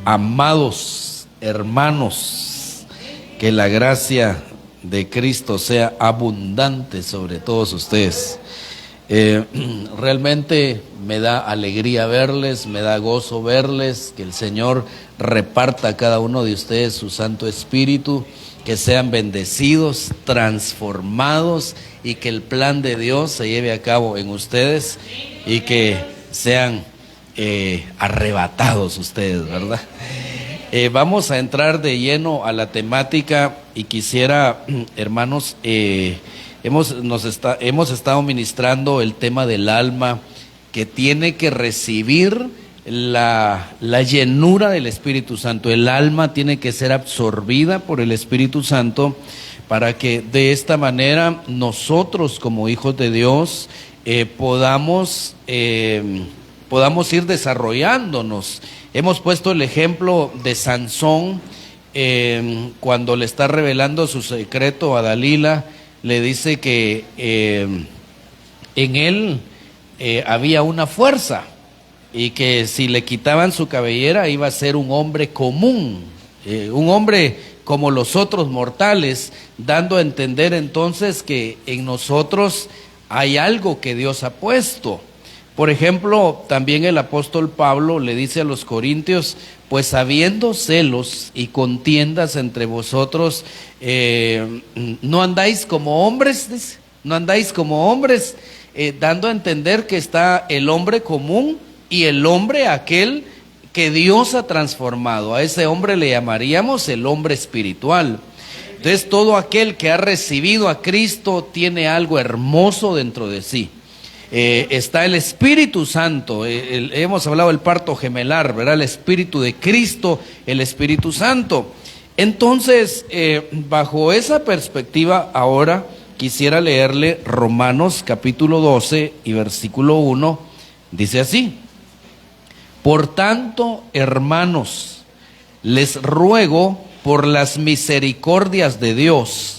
Amados hermanos, que la gracia de Cristo sea abundante sobre todos ustedes. Realmente me da alegría verles, me da gozo verles, que el Señor reparta a cada uno de ustedes su Santo Espíritu, que sean bendecidos, transformados y que el plan de Dios se lleve a cabo en ustedes y que sean arrebatados ustedes, ¿verdad? Vamos a entrar de lleno a la temática y quisiera, hermanos, hemos estado ministrando el tema del alma que tiene que recibir la llenura del Espíritu Santo. El alma tiene que ser absorbida por el Espíritu Santo para que de esta manera nosotros como hijos de Dios podamos ir desarrollándonos. Hemos puesto el ejemplo de Sansón cuando le está revelando su secreto a Dalila. Le dice que en él había una fuerza y que si le quitaban su cabellera iba a ser un hombre común, un hombre como los otros mortales, dando a entender entonces que en nosotros hay algo que Dios ha puesto. Por ejemplo, también el apóstol Pablo le dice a los corintios: pues habiendo celos y contiendas entre vosotros, no andáis como hombres, dice, no andáis como hombres, dando a entender que está el hombre común y el hombre aquel que Dios ha transformado. A ese hombre le llamaríamos el hombre espiritual. Entonces, todo aquel que ha recibido a Cristo tiene algo hermoso dentro de sí. Está el Espíritu Santo, hemos hablado del parto gemelar, ¿verdad? El Espíritu de Cristo, el Espíritu Santo. Entonces, bajo esa perspectiva, ahora quisiera leerle Romanos capítulo 12 y versículo 1, dice así: por tanto, hermanos, les ruego por las misericordias de Dios,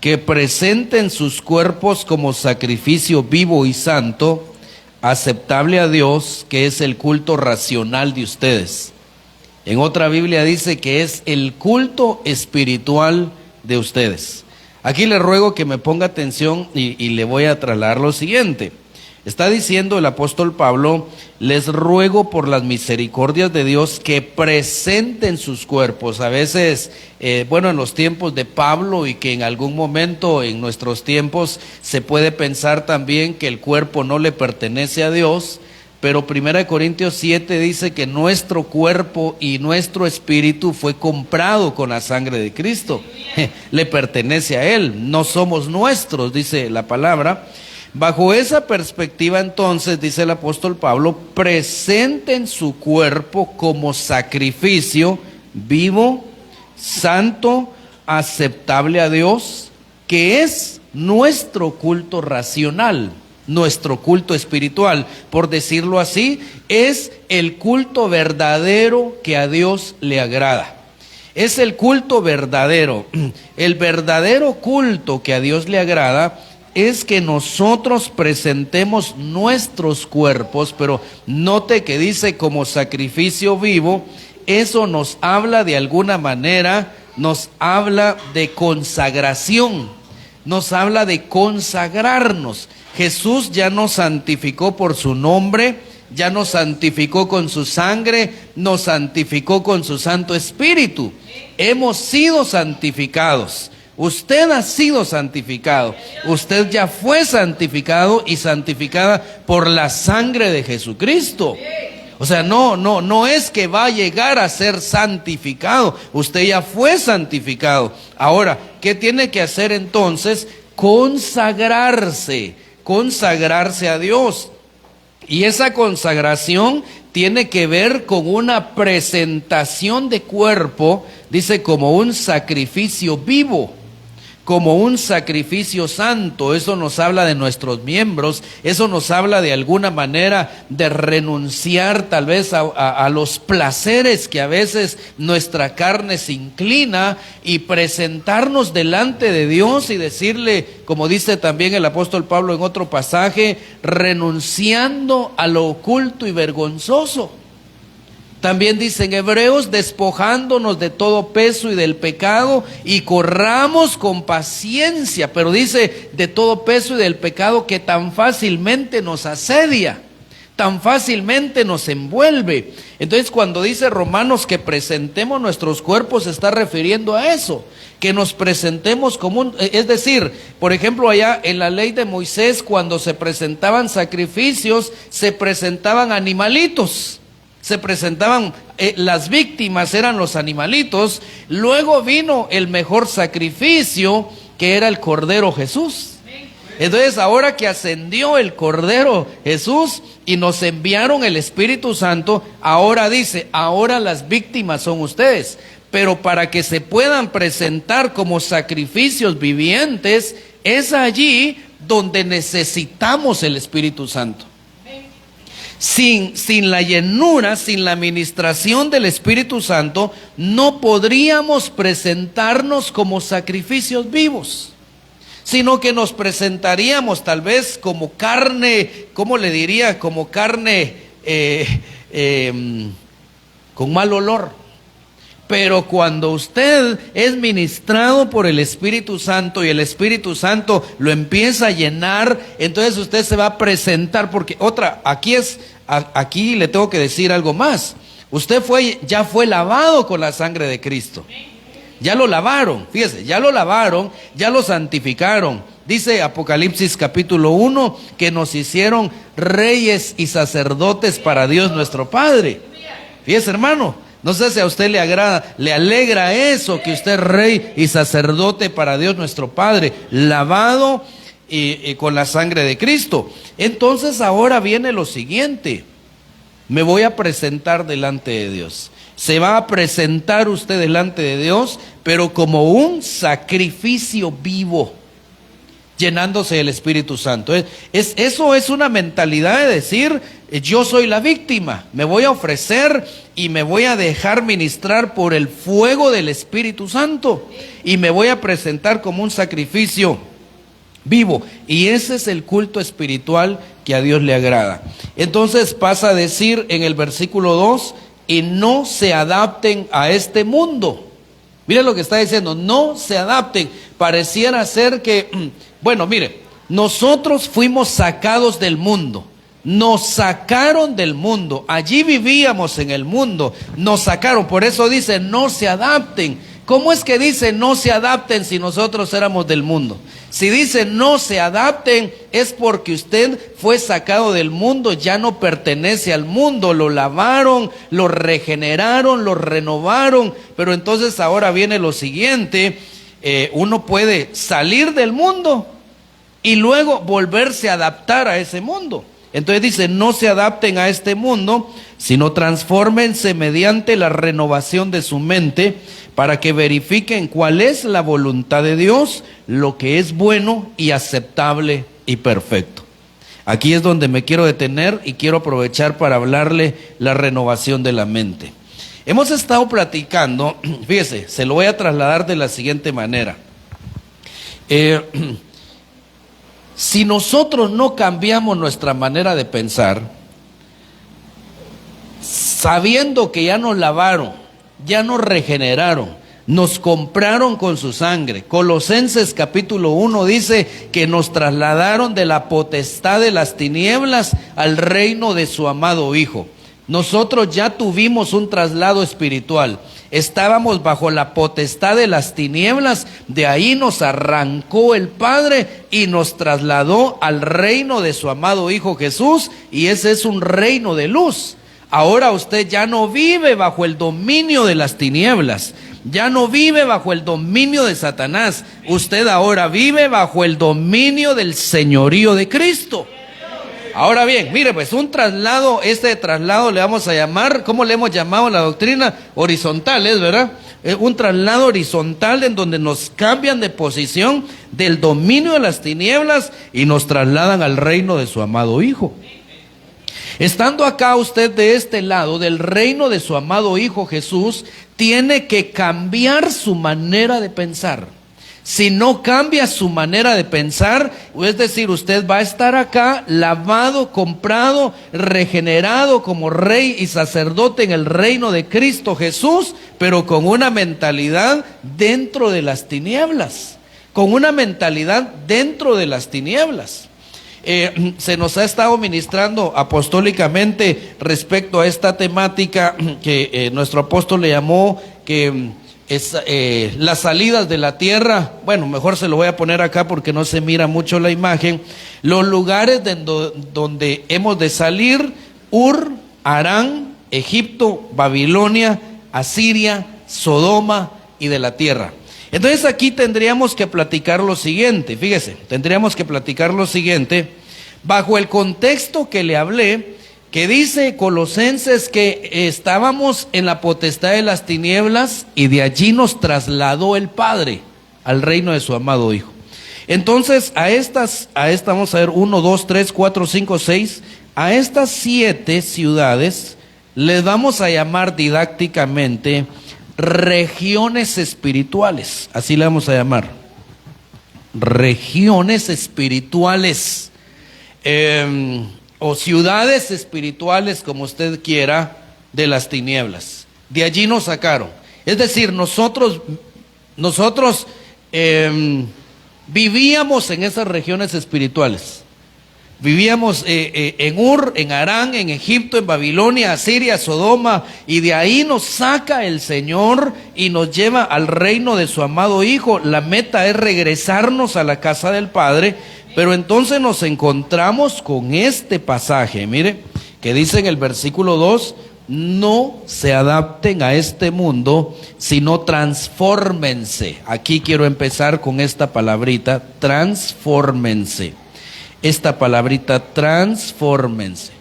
que presenten sus cuerpos como sacrificio vivo y santo, aceptable a Dios, que es el culto racional de ustedes. En otra Biblia dice que es el culto espiritual de ustedes. Aquí le ruego que me ponga atención y le voy a trasladar lo siguiente. Está diciendo el apóstol Pablo: les ruego por las misericordias de Dios que presenten sus cuerpos. A veces, en los tiempos de Pablo y que en algún momento en nuestros tiempos se puede pensar también que el cuerpo no le pertenece a Dios, pero 1 Corintios 7 dice que nuestro cuerpo y nuestro espíritu fue comprado con la sangre de Cristo. Le pertenece a Él, no somos nuestros, dice la palabra. Bajo esa perspectiva, entonces, dice el apóstol Pablo: presenten su cuerpo como sacrificio vivo, santo, aceptable a Dios, que es nuestro culto racional, nuestro culto espiritual, por decirlo así, es el culto verdadero que a Dios le agrada. Es el culto verdadero. El verdadero culto que a Dios le agrada es que nosotros presentemos nuestros cuerpos, pero note que dice como sacrificio vivo. Eso nos habla de alguna manera, nos habla de consagración, nos habla de consagrarnos. Jesús ya nos santificó por su nombre, ya nos santificó con su sangre, nos santificó con su Santo Espíritu. Hemos sido santificados. Usted ha sido santificado, usted ya fue santificado y santificada por la sangre de Jesucristo. O sea, no es que va a llegar a ser santificado, usted ya fue santificado. Ahora, ¿qué tiene que hacer entonces? Consagrarse a Dios. Y esa consagración tiene que ver con una presentación de cuerpo, dice, como un sacrificio vivo, como un sacrificio santo. Eso nos habla de nuestros miembros, eso nos habla de alguna manera de renunciar tal vez a los placeres que a veces nuestra carne se inclina, y presentarnos delante de Dios y decirle, como dice también el apóstol Pablo en otro pasaje, renunciando a lo oculto y vergonzoso. También dice en Hebreos, despojándonos de todo peso y del pecado, y corramos con paciencia, pero dice de todo peso y del pecado que tan fácilmente nos asedia, tan fácilmente nos envuelve. Entonces cuando dice Romanos que presentemos nuestros cuerpos, se está refiriendo a eso, que nos presentemos como es decir, por ejemplo allá en la ley de Moisés, cuando se presentaban sacrificios, se presentaban animalitos, se presentaban, las víctimas eran los animalitos, luego vino el mejor sacrificio, que era el Cordero Jesús. Entonces ahora que ascendió el Cordero Jesús y nos enviaron el Espíritu Santo, ahora dice, ahora las víctimas son ustedes, pero para que se puedan presentar como sacrificios vivientes, es allí donde necesitamos el Espíritu Santo. Sin la llenura, sin la administración del Espíritu Santo, no podríamos presentarnos como sacrificios vivos, sino que nos presentaríamos tal vez como carne, ¿cómo le diría? Como carne con mal olor. Pero cuando usted es ministrado por el Espíritu Santo y el Espíritu Santo lo empieza a llenar, entonces usted se va a presentar, porque aquí le tengo que decir algo más. Usted ya fue lavado con la sangre de Cristo. Ya lo lavaron, fíjese, ya lo lavaron, ya lo santificaron. Dice Apocalipsis capítulo 1 que nos hicieron reyes y sacerdotes para Dios nuestro Padre. Fíjese, hermano, no sé si a usted le agrada, le alegra eso, que usted es rey y sacerdote para Dios nuestro Padre, lavado y con la sangre de Cristo. Entonces ahora viene lo siguiente: me voy a presentar delante de Dios. Se va a presentar usted delante de Dios, pero como un sacrificio vivo, llenándose del Espíritu Santo. Eso es una mentalidad de decir, yo soy la víctima, me voy a ofrecer y me voy a dejar ministrar por el fuego del Espíritu Santo y me voy a presentar como un sacrificio vivo. Y ese es el culto espiritual que a Dios le agrada. Entonces pasa a decir en el versículo 2, y no se adapten a este mundo. Miren lo que está diciendo, no se adapten. Pareciera ser que, bueno, mire, nosotros fuimos sacados del mundo, nos sacaron del mundo, allí vivíamos en el mundo, nos sacaron, por eso dice no se adapten. ¿Cómo es que dice no se adapten si nosotros éramos del mundo? Si dice no se adapten es porque usted fue sacado del mundo, ya no pertenece al mundo, lo lavaron, lo regeneraron, lo renovaron, pero entonces ahora viene lo siguiente, uno puede salir del mundo y luego volverse a adaptar a ese mundo. Entonces dice, no se adapten a este mundo, sino transfórmense mediante la renovación de su mente, para que verifiquen cuál es la voluntad de Dios, lo que es bueno y aceptable y perfecto. Aquí es donde me quiero detener y quiero aprovechar para hablarle la renovación de la mente. Hemos estado platicando, fíjese, se lo voy a trasladar de la siguiente manera. Si nosotros no cambiamos nuestra manera de pensar, sabiendo que ya nos lavaron, ya nos regeneraron, nos compraron con su sangre. Colosenses capítulo 1 dice que nos trasladaron de la potestad de las tinieblas al reino de su amado Hijo. Nosotros ya tuvimos un traslado espiritual. Estábamos bajo la potestad de las tinieblas, de ahí nos arrancó el Padre y nos trasladó al reino de su amado Hijo Jesús, y ese es un reino de luz. Ahora usted ya no vive bajo el dominio de las tinieblas, ya no vive bajo el dominio de Satanás, usted ahora vive bajo el dominio del señorío de Cristo. Ahora bien, mire pues, un traslado, este traslado le vamos a llamar, ¿cómo le hemos llamado la doctrina? Horizontal, ¿es verdad? Un traslado horizontal en donde nos cambian de posición del dominio de las tinieblas y nos trasladan al reino de su amado Hijo. Estando acá usted de este lado del reino de su amado Hijo Jesús, tiene que cambiar su manera de pensar. Si no cambia su manera de pensar, es decir, usted va a estar acá lavado, comprado, regenerado como rey y sacerdote en el reino de Cristo Jesús, pero con una mentalidad dentro de las tinieblas, con una mentalidad dentro de las tinieblas. Se nos ha estado ministrando apostólicamente respecto a esta temática que nuestro apóstol le llamó que es las salidas de la tierra. Bueno, mejor se lo voy a poner acá porque no se mira mucho la imagen. Los lugares donde hemos de salir: Ur, Harán, Egipto, Babilonia, Asiria, Sodoma y de la tierra. Entonces aquí tendríamos que platicar lo siguiente, fíjese, bajo el contexto que le hablé, que dice Colosenses que estábamos en la potestad de las tinieblas y de allí nos trasladó el Padre al reino de su amado Hijo. Entonces a estas vamos a ver 1, 2, 3, 4, 5, 6, a estas 7 ciudades les vamos a llamar didácticamente regiones espirituales, así le vamos a llamar, regiones espirituales, o ciudades espirituales, como usted quiera, de las tinieblas. De allí nos sacaron. Es decir, nosotros vivíamos en esas regiones espirituales. Vivíamos en Ur, en Harán, en Egipto, en Babilonia, Asiria, Sodoma, y de ahí nos saca el Señor y nos lleva al reino de su amado Hijo. La meta es regresarnos a la casa del Padre, pero entonces nos encontramos con este pasaje, mire, que dice en el versículo 2, no se adapten a este mundo, sino transfórmense. Aquí quiero empezar con esta palabrita, transfórmense. Esta palabrita, transfórmense.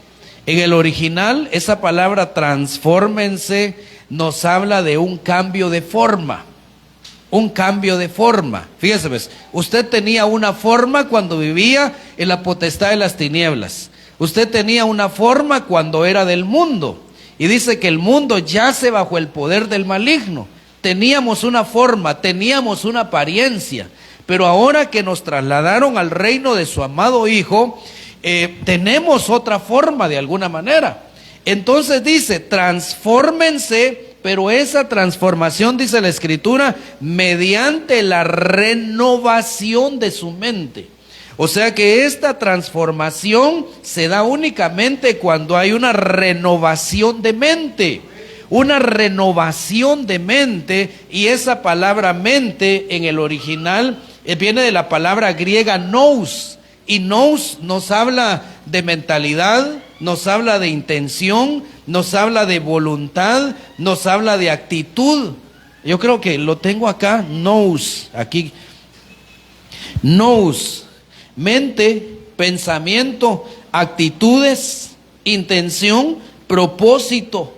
En el original, esa palabra transfórmense nos habla de un cambio de forma. Un cambio de forma. Fíjese, pues, usted tenía una forma cuando vivía en la potestad de las tinieblas. Usted tenía una forma cuando era del mundo. Y dice que el mundo yace bajo el poder del maligno. Teníamos una forma, teníamos una apariencia. Pero ahora que nos trasladaron al reino de su amado Hijo, tenemos otra forma de alguna manera. Entonces dice, transfórmense, pero esa transformación, dice la Escritura, mediante la renovación de su mente. O sea que esta transformación se da únicamente cuando hay una renovación de mente. Una renovación de mente, y esa palabra mente en el original viene de la palabra griega nous, y nous nos habla de mentalidad, nos habla de intención, nos habla de voluntad, nos habla de actitud. Yo creo que lo tengo acá, nous, aquí, nous, mente, pensamiento, actitudes, intención, propósito.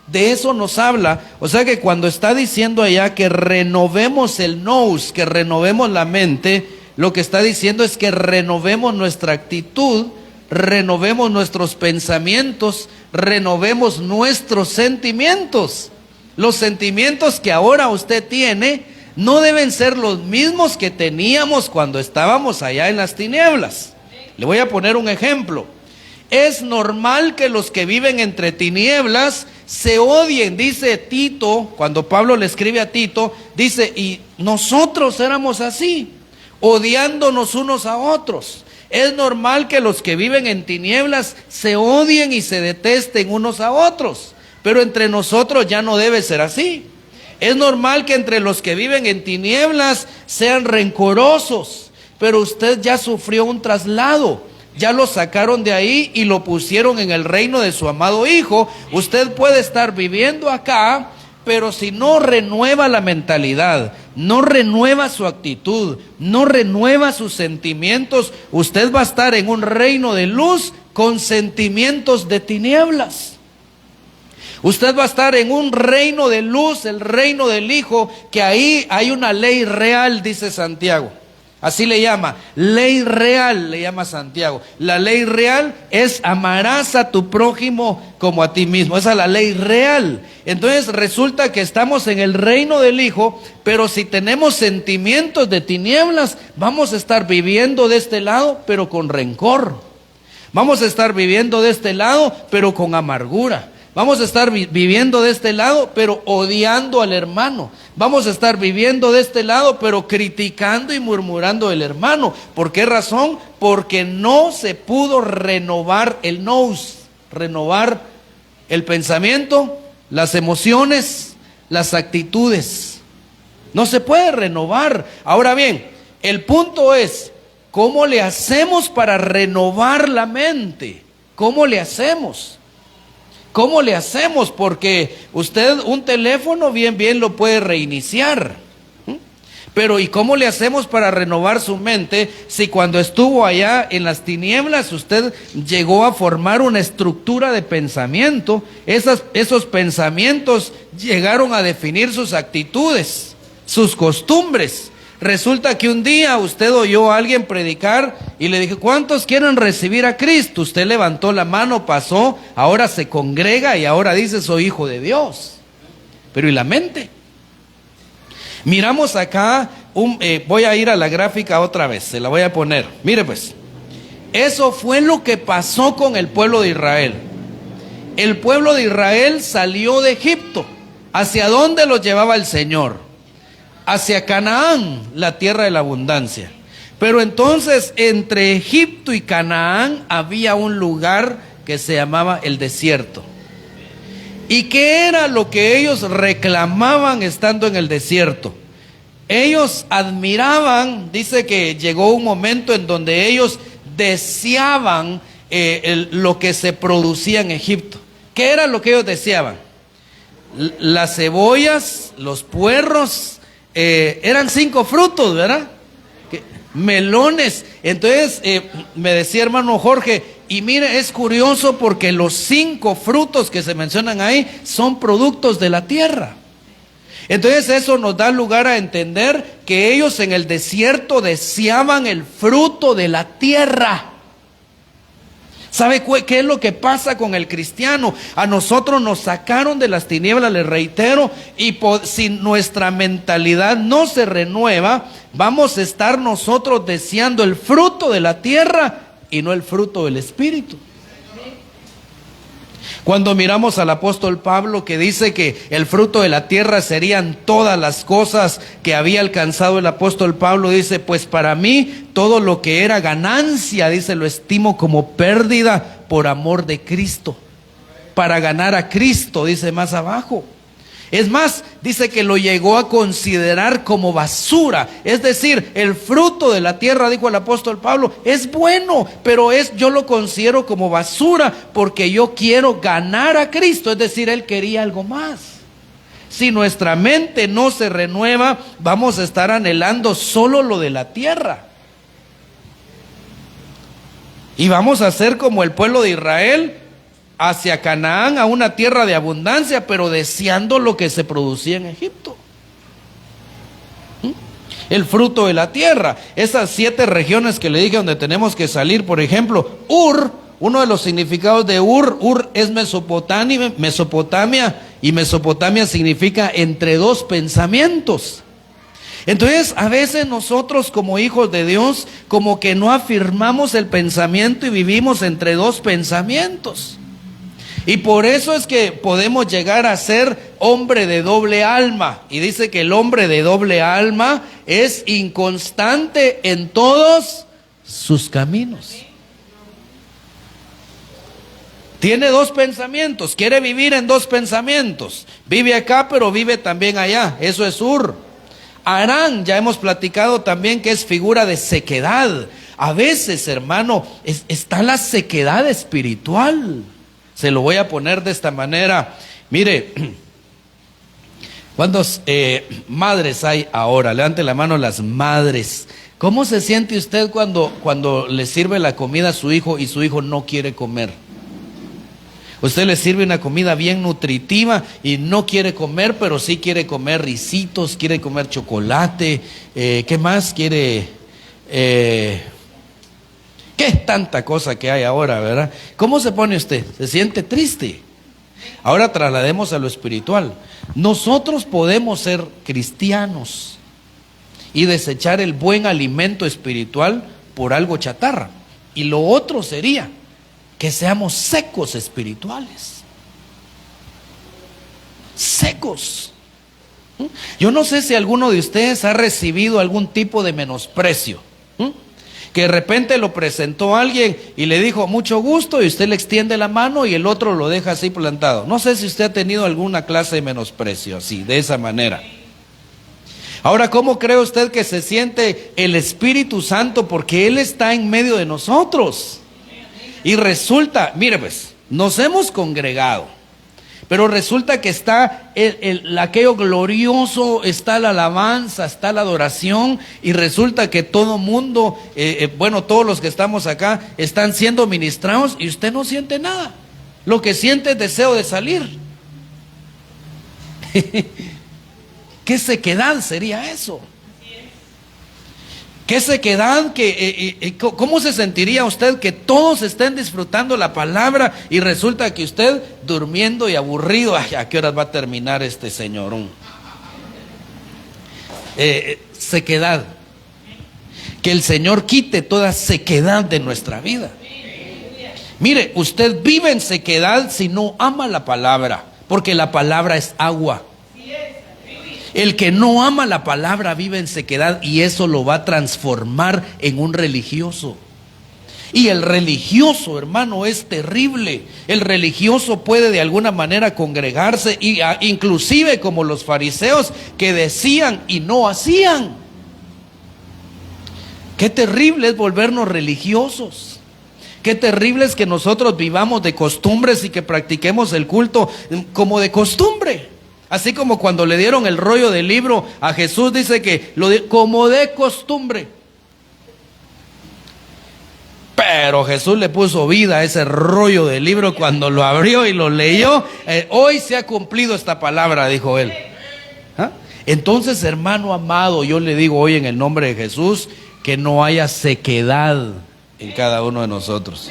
De eso nos habla. O sea que cuando está diciendo allá que renovemos el nous, que renovemos la mente, lo que está diciendo es que renovemos nuestra actitud, renovemos nuestros pensamientos, renovemos nuestros sentimientos. Los sentimientos que ahora usted tiene no deben ser los mismos que teníamos cuando estábamos allá en las tinieblas. Le voy a poner un ejemplo. Es normal que los que viven entre tinieblas se odien, dice Tito, cuando Pablo le escribe a Tito, dice, y nosotros éramos así, odiándonos unos a otros. Es normal que los que viven en tinieblas se odien y se detesten unos a otros, pero entre nosotros ya no debe ser así. Es normal que entre los que viven en tinieblas sean rencorosos, pero usted ya sufrió un traslado. Ya lo sacaron de ahí y lo pusieron en el reino de su amado Hijo. Usted puede estar viviendo acá, pero si no renueva la mentalidad, no renueva su actitud, no renueva sus sentimientos, usted va a estar en un reino de luz con sentimientos de tinieblas. Usted va a estar en un reino de luz, el reino del Hijo, que ahí hay una ley real, dice Santiago. Así le llama, ley real, le llama Santiago. La ley real es amarás a tu prójimo como a ti mismo. Esa es la ley real. Entonces resulta que estamos en el reino del Hijo, pero si tenemos sentimientos de tinieblas, vamos a estar viviendo de este lado, pero con rencor. Vamos a estar viviendo de este lado, pero con amargura. Vamos a estar viviendo de este lado, pero odiando al hermano. Vamos a estar viviendo de este lado, pero criticando y murmurando del hermano. ¿Por qué razón? Porque no se pudo renovar el nous, renovar el pensamiento, las emociones, las actitudes. No se puede renovar. Ahora bien, el punto es, ¿cómo le hacemos para renovar la mente? ¿Cómo le hacemos? ¿Cómo le hacemos? Porque usted un teléfono bien lo puede reiniciar. Pero ¿y cómo le hacemos para renovar su mente si cuando estuvo allá en las tinieblas usted llegó a formar una estructura de pensamiento? Esos pensamientos llegaron a definir sus actitudes, sus costumbres. Resulta que un día usted oyó a alguien predicar y le dijo, ¿cuántos quieren recibir a Cristo? Usted levantó la mano, pasó, ahora se congrega y ahora dice, soy hijo de Dios. Pero ¿y la mente? Miramos acá, voy a ir a la gráfica otra vez, se la voy a poner. Mire pues, eso fue lo que pasó con el pueblo de Israel. El pueblo de Israel salió de Egipto. ¿Hacia dónde los llevaba el Señor? Hacia Canaán, la tierra de la abundancia. Pero entonces entre Egipto y Canaán había un lugar que se llamaba el desierto. ¿Y qué era lo que ellos reclamaban estando en el desierto? Ellos admiraban, dice que llegó un momento en donde ellos deseaban lo que se producía en Egipto. ¿Qué era lo que ellos deseaban? Las cebollas, los puerros. Eran 5 frutos, ¿verdad? Melones. Entonces me decía hermano Jorge, y mire, es curioso porque los 5 frutos que se mencionan ahí son productos de la tierra. Entonces eso nos da lugar a entender que ellos en el desierto deseaban el fruto de la tierra. ¿Sabe qué es lo que pasa con el cristiano? A nosotros nos sacaron de las tinieblas, les reitero, y si nuestra mentalidad no se renueva, vamos a estar nosotros deseando el fruto de la tierra y no el fruto del Espíritu. Cuando miramos al apóstol Pablo que dice que el fruto de la tierra serían todas las cosas que había alcanzado el apóstol Pablo, dice, pues para mí todo lo que era ganancia, dice, lo estimo como pérdida por amor de Cristo. Para ganar a Cristo, dice más abajo. Es más, dice que lo llegó a considerar como basura. Es decir, el fruto de la tierra, dijo el apóstol Pablo, es bueno, pero yo lo considero como basura porque yo quiero ganar a Cristo. Es decir, él quería algo más. Si nuestra mente no se renueva, vamos a estar anhelando solo lo de la tierra. Y vamos a ser como el pueblo de Israel, hacia Canaán, a una tierra de abundancia, pero deseando lo que se producía en Egipto. El fruto de la tierra, esas 7 regiones que le dije donde tenemos que salir, por ejemplo, Ur, uno de los significados de Ur es Mesopotamia, y Mesopotamia significa entre 2 pensamientos. Entonces, a veces nosotros como hijos de Dios, como que no afirmamos el pensamiento y vivimos entre 2 pensamientos. Y por eso es que podemos llegar a ser hombre de doble alma. Y dice que el hombre de doble alma es inconstante en todos sus caminos. Tiene 2 pensamientos, quiere vivir en 2 pensamientos. Vive acá, pero vive también allá. Eso es Ur. Harán, ya hemos platicado también que es figura de sequedad. A veces, hermano, está la sequedad espiritual. Se lo voy a poner de esta manera. Mire, ¿cuántas madres hay ahora? Levante la mano las madres. ¿Cómo se siente usted cuando le sirve la comida a su hijo y su hijo no quiere comer? Usted le sirve una comida bien nutritiva y no quiere comer, pero sí quiere comer risitos, quiere comer chocolate. ¿Qué más quiere? ¿Qué es tanta cosa que hay ahora, verdad? ¿Cómo se pone usted? ¿Se siente triste? Ahora traslademos a lo espiritual. Nosotros podemos ser cristianos y desechar el buen alimento espiritual por algo chatarra. Y lo otro sería que seamos secos espirituales. Secos. Yo no sé si alguno de ustedes ha recibido algún tipo de menosprecio. Que de repente lo presentó alguien y le dijo mucho gusto y usted le extiende la mano y el otro lo deja así plantado. No sé si usted ha tenido alguna clase de menosprecio así, de esa manera. Ahora, ¿cómo cree usted que se siente el Espíritu Santo? Porque Él está en medio de nosotros. Y resulta, mire pues, nos hemos congregado. Pero resulta que está aquello glorioso, está la alabanza, está la adoración, y resulta que todo mundo, todos los que estamos acá están siendo ministrados y usted no siente nada. Lo que siente es deseo de salir. ¿Qué sequedad sería eso? ¿Qué sequedad? ¿Cómo se sentiría usted que todos estén disfrutando la palabra y resulta que usted durmiendo y aburrido? Ay, ¿a qué horas va a terminar este señorón? Sequedad. Que el Señor quite toda sequedad de nuestra vida. Mire, usted vive en sequedad si no ama la palabra, porque la palabra es agua. El que no ama la palabra vive en sequedad y eso lo va a transformar en un religioso. Y el religioso, hermano, es terrible. El religioso puede de alguna manera congregarse y inclusive como los fariseos que decían y no hacían. Qué terrible es volvernos religiosos. Qué terrible es que nosotros vivamos de costumbres y que practiquemos el culto como de costumbre. Así como cuando le dieron el rollo del libro a Jesús, dice que como de costumbre. Pero Jesús le puso vida a ese rollo del libro cuando lo abrió y lo leyó. Hoy se ha cumplido esta palabra, dijo él. ¿Ah? Entonces, hermano amado, yo le digo hoy en el nombre de Jesús que no haya sequedad en cada uno de nosotros.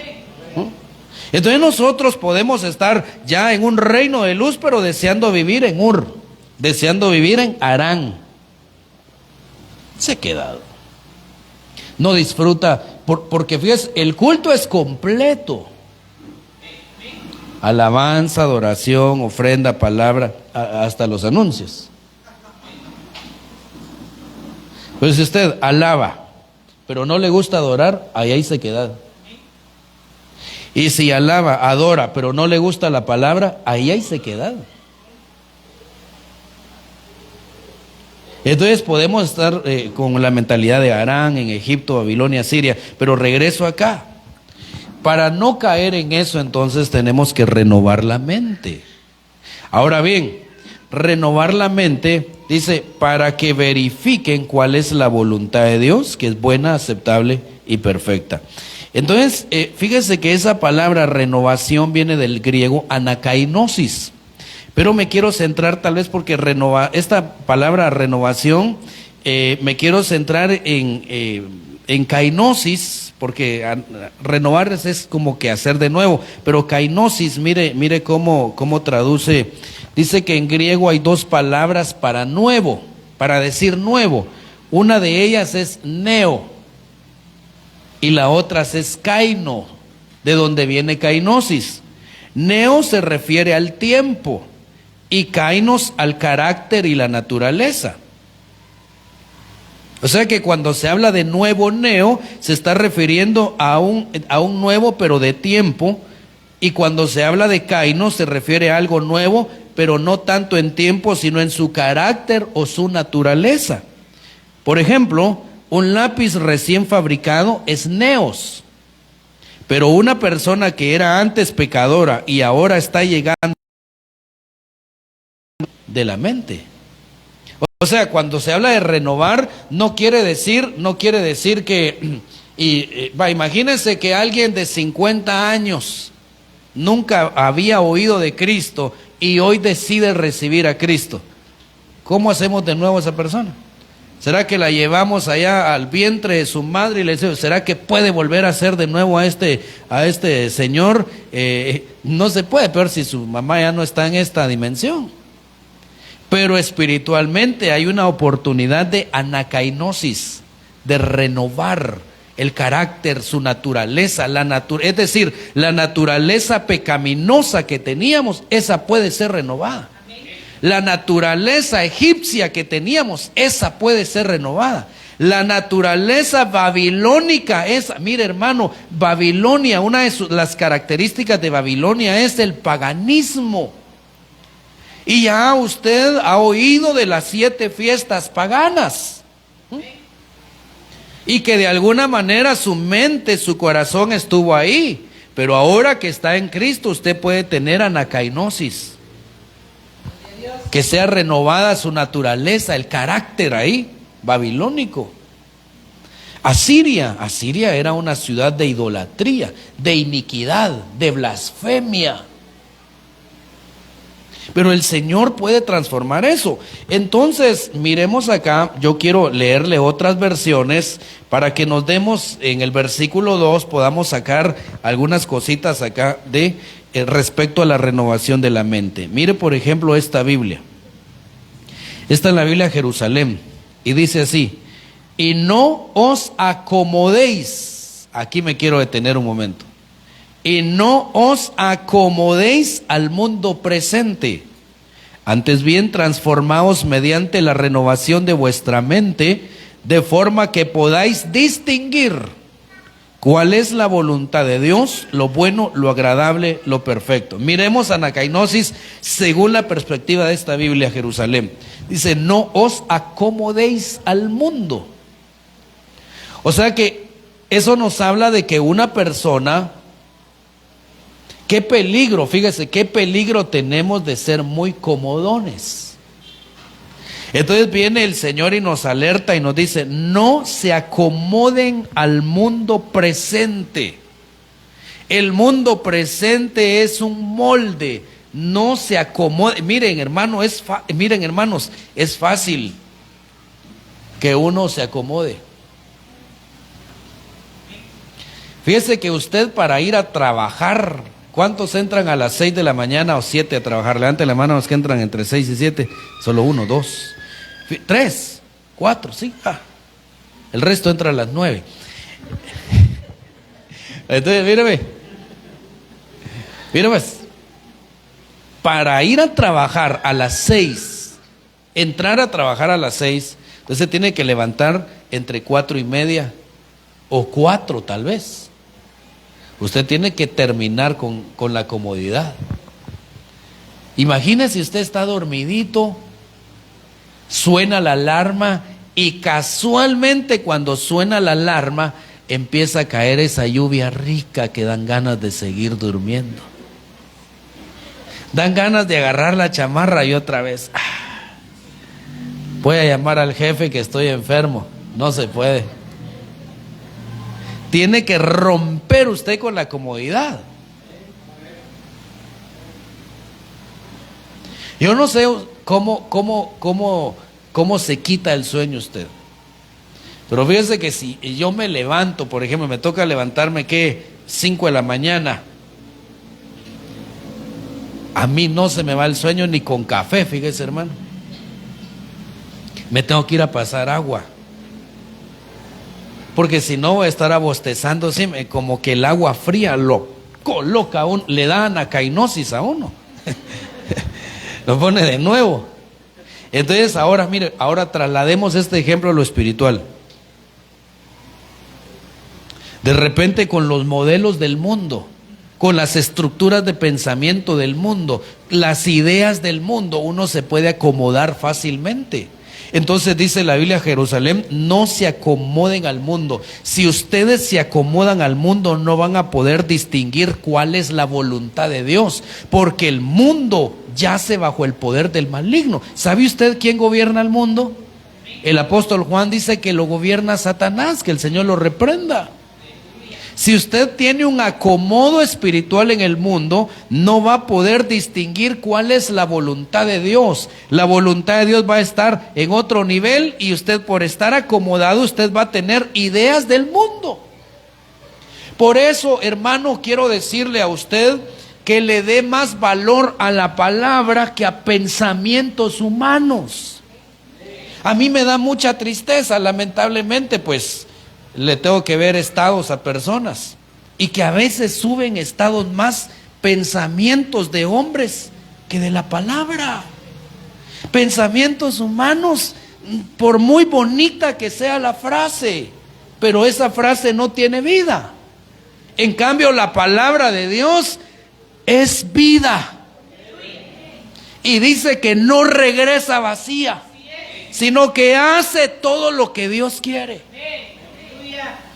Entonces nosotros podemos estar ya en un reino de luz, pero deseando vivir en Ur, deseando vivir en Harán. Sequedad. No disfruta, porque fíjese, el culto es completo. Alabanza, adoración, ofrenda, palabra, hasta los anuncios. Pues si usted alaba, pero no le gusta adorar, ahí hay sequedad. Y si alaba, adora, pero no le gusta la palabra, ahí hay sequedad. Entonces podemos estar con la mentalidad de Harán, en Egipto, Babilonia, Siria, pero regreso acá. Para no caer en eso, entonces tenemos que renovar la mente. Ahora bien, renovar la mente, dice, para que verifiquen cuál es la voluntad de Dios, que es buena, aceptable y perfecta. Entonces, fíjese que esa palabra renovación viene del griego anakainosis, pero me quiero centrar tal vez porque esta palabra renovación, me quiero centrar en kainosis, porque renovar es como que hacer de nuevo, pero kainosis, mire cómo traduce, dice que en griego hay dos palabras para nuevo, para decir nuevo, una de ellas es neo, y la otra es kaino, de donde viene kainosis. Neo se refiere al tiempo y kainos al carácter y la naturaleza. O sea que cuando se habla de nuevo neo, se está refiriendo a un nuevo pero de tiempo, y cuando se habla de kainos se refiere a algo nuevo pero no tanto en tiempo sino en su carácter o su naturaleza. Por ejemplo, un lápiz recién fabricado es neos, pero una persona que era antes pecadora y ahora está llegando de la mente. O sea, cuando se habla de renovar, no quiere decir que, imagínense que alguien de 50 años nunca había oído de Cristo y hoy decide recibir a Cristo. ¿Cómo hacemos de nuevo a esa persona? ¿Será que la llevamos allá al vientre de su madre y le decimos, ¿será que puede volver a ser de nuevo a este señor? No se puede, peor si su mamá ya no está en esta dimensión. Pero espiritualmente hay una oportunidad de anacainosis, de renovar el carácter, su naturaleza, es decir, la naturaleza pecaminosa que teníamos, esa puede ser renovada. La naturaleza egipcia que teníamos, esa puede ser renovada. La naturaleza babilónica, mire hermano, Babilonia, una de las características de Babilonia es el paganismo. Y ya usted ha oído de las 7 fiestas paganas. Y que de alguna manera su mente, su corazón estuvo ahí. Pero ahora que está en Cristo, usted puede tener anacainosis. Que sea renovada su naturaleza, el carácter ahí, babilónico. Asiria era una ciudad de idolatría, de iniquidad, de blasfemia. Pero el Señor puede transformar eso. Entonces, miremos acá, yo quiero leerle otras versiones para que nos demos en el versículo 2, podamos sacar algunas cositas acá de respecto a la renovación de la mente. Mire por ejemplo esta Biblia. Esta es la Biblia Jerusalén y dice así: y no os acomodéis, aquí me quiero detener un momento, y no os acomodéis al mundo presente, antes bien transformaos mediante la renovación de vuestra mente, de forma que podáis distinguir cuál es la voluntad de Dios, lo bueno, lo agradable, lo perfecto. Miremos anacainosis según la perspectiva de esta Biblia Jerusalén. Dice, no os acomodéis al mundo. O sea que eso nos habla de que una persona, qué peligro, fíjese, qué peligro tenemos de ser muy comodones. Entonces viene el Señor y nos alerta y nos dice, no se acomoden al mundo presente. El mundo presente es un molde, no se acomoden. Miren hermanos, es fácil que uno se acomode. Fíjese que usted para ir a trabajar, ¿cuántos entran a las 6 de la mañana o 7 a trabajar? Levante la mano los que entran entre 6 y 7. Solo 1, 2, 3, 4, sí. El resto entra a las 9. Entonces, mírame. Para ir a trabajar a las 6, entrar a trabajar a las 6, entonces tiene que levantar entre 4:30 o 4 tal vez. Usted tiene que terminar con la comodidad. Imagínese, usted está dormidito, suena la alarma y casualmente cuando suena la alarma empieza a caer esa lluvia rica que dan ganas de seguir durmiendo. Dan ganas de agarrar la chamarra y otra vez. Voy a llamar al jefe que estoy enfermo. No se puede. Tiene que romper usted con la comodidad. Yo no sé cómo se quita el sueño usted. Pero fíjese que si yo me levanto, por ejemplo, me toca levantarme, ¿qué? 5 de la mañana. A mí no se me va el sueño ni con café, fíjese hermano. Me tengo que ir a pasar agua. Porque si no voy a estar abostezando, ¿sí? Como que el agua fría lo coloca a uno, le da anacainosis a uno. Lo pone de nuevo. Entonces ahora, mire, ahora traslademos este ejemplo a lo espiritual. De repente con los modelos del mundo, con las estructuras de pensamiento del mundo, las ideas del mundo, uno se puede acomodar fácilmente. Entonces dice la Biblia Jerusalén, no se acomoden al mundo. Si ustedes se acomodan al mundo, no van a poder distinguir cuál es la voluntad de Dios, porque el mundo yace bajo el poder del maligno. ¿Sabe usted quién gobierna el mundo? El apóstol Juan dice que lo gobierna Satanás, que el Señor lo reprenda. Si usted tiene un acomodo espiritual en el mundo, no va a poder distinguir cuál es la voluntad de Dios. La voluntad de Dios va a estar en otro nivel y usted, por estar acomodado, usted va a tener ideas del mundo. Por eso, hermano, quiero decirle a usted que le dé más valor a la palabra que a pensamientos humanos. A mí me da mucha tristeza, lamentablemente, pues le tengo que ver estados a personas y que a veces suben estados más pensamientos de hombres que de la palabra. Pensamientos humanos, por muy bonita que sea la frase, pero esa frase no tiene vida. En cambio, la palabra de Dios es vida. Y dice que no regresa vacía, sino que hace todo lo que Dios quiere.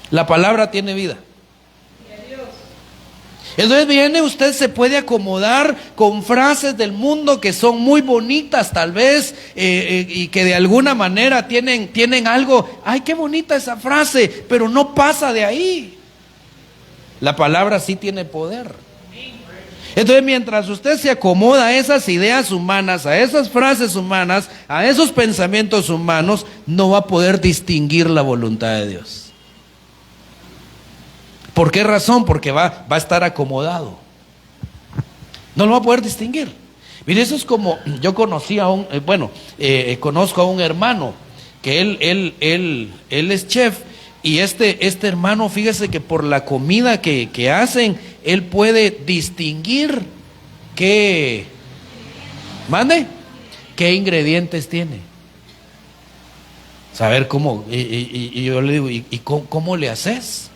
La palabra tiene vida. Entonces viene, usted se puede acomodar con frases del mundo que son muy bonitas tal vez, y que de alguna manera tienen algo. Ay, qué bonita esa frase, pero no pasa de ahí. La palabra sí tiene poder. Entonces, mientras usted se acomoda a esas ideas humanas, a esas frases humanas, a esos pensamientos humanos, no va a poder distinguir la voluntad de Dios. ¿Por qué razón? Porque va a estar acomodado. No lo va a poder distinguir. Mire, eso es como, yo conocí a conozco a un hermano que él es chef. Y este hermano, fíjese que por la comida que hacen, él puede distinguir qué ingredientes tiene. Saber cómo, y yo le digo, ¿y cómo le haces?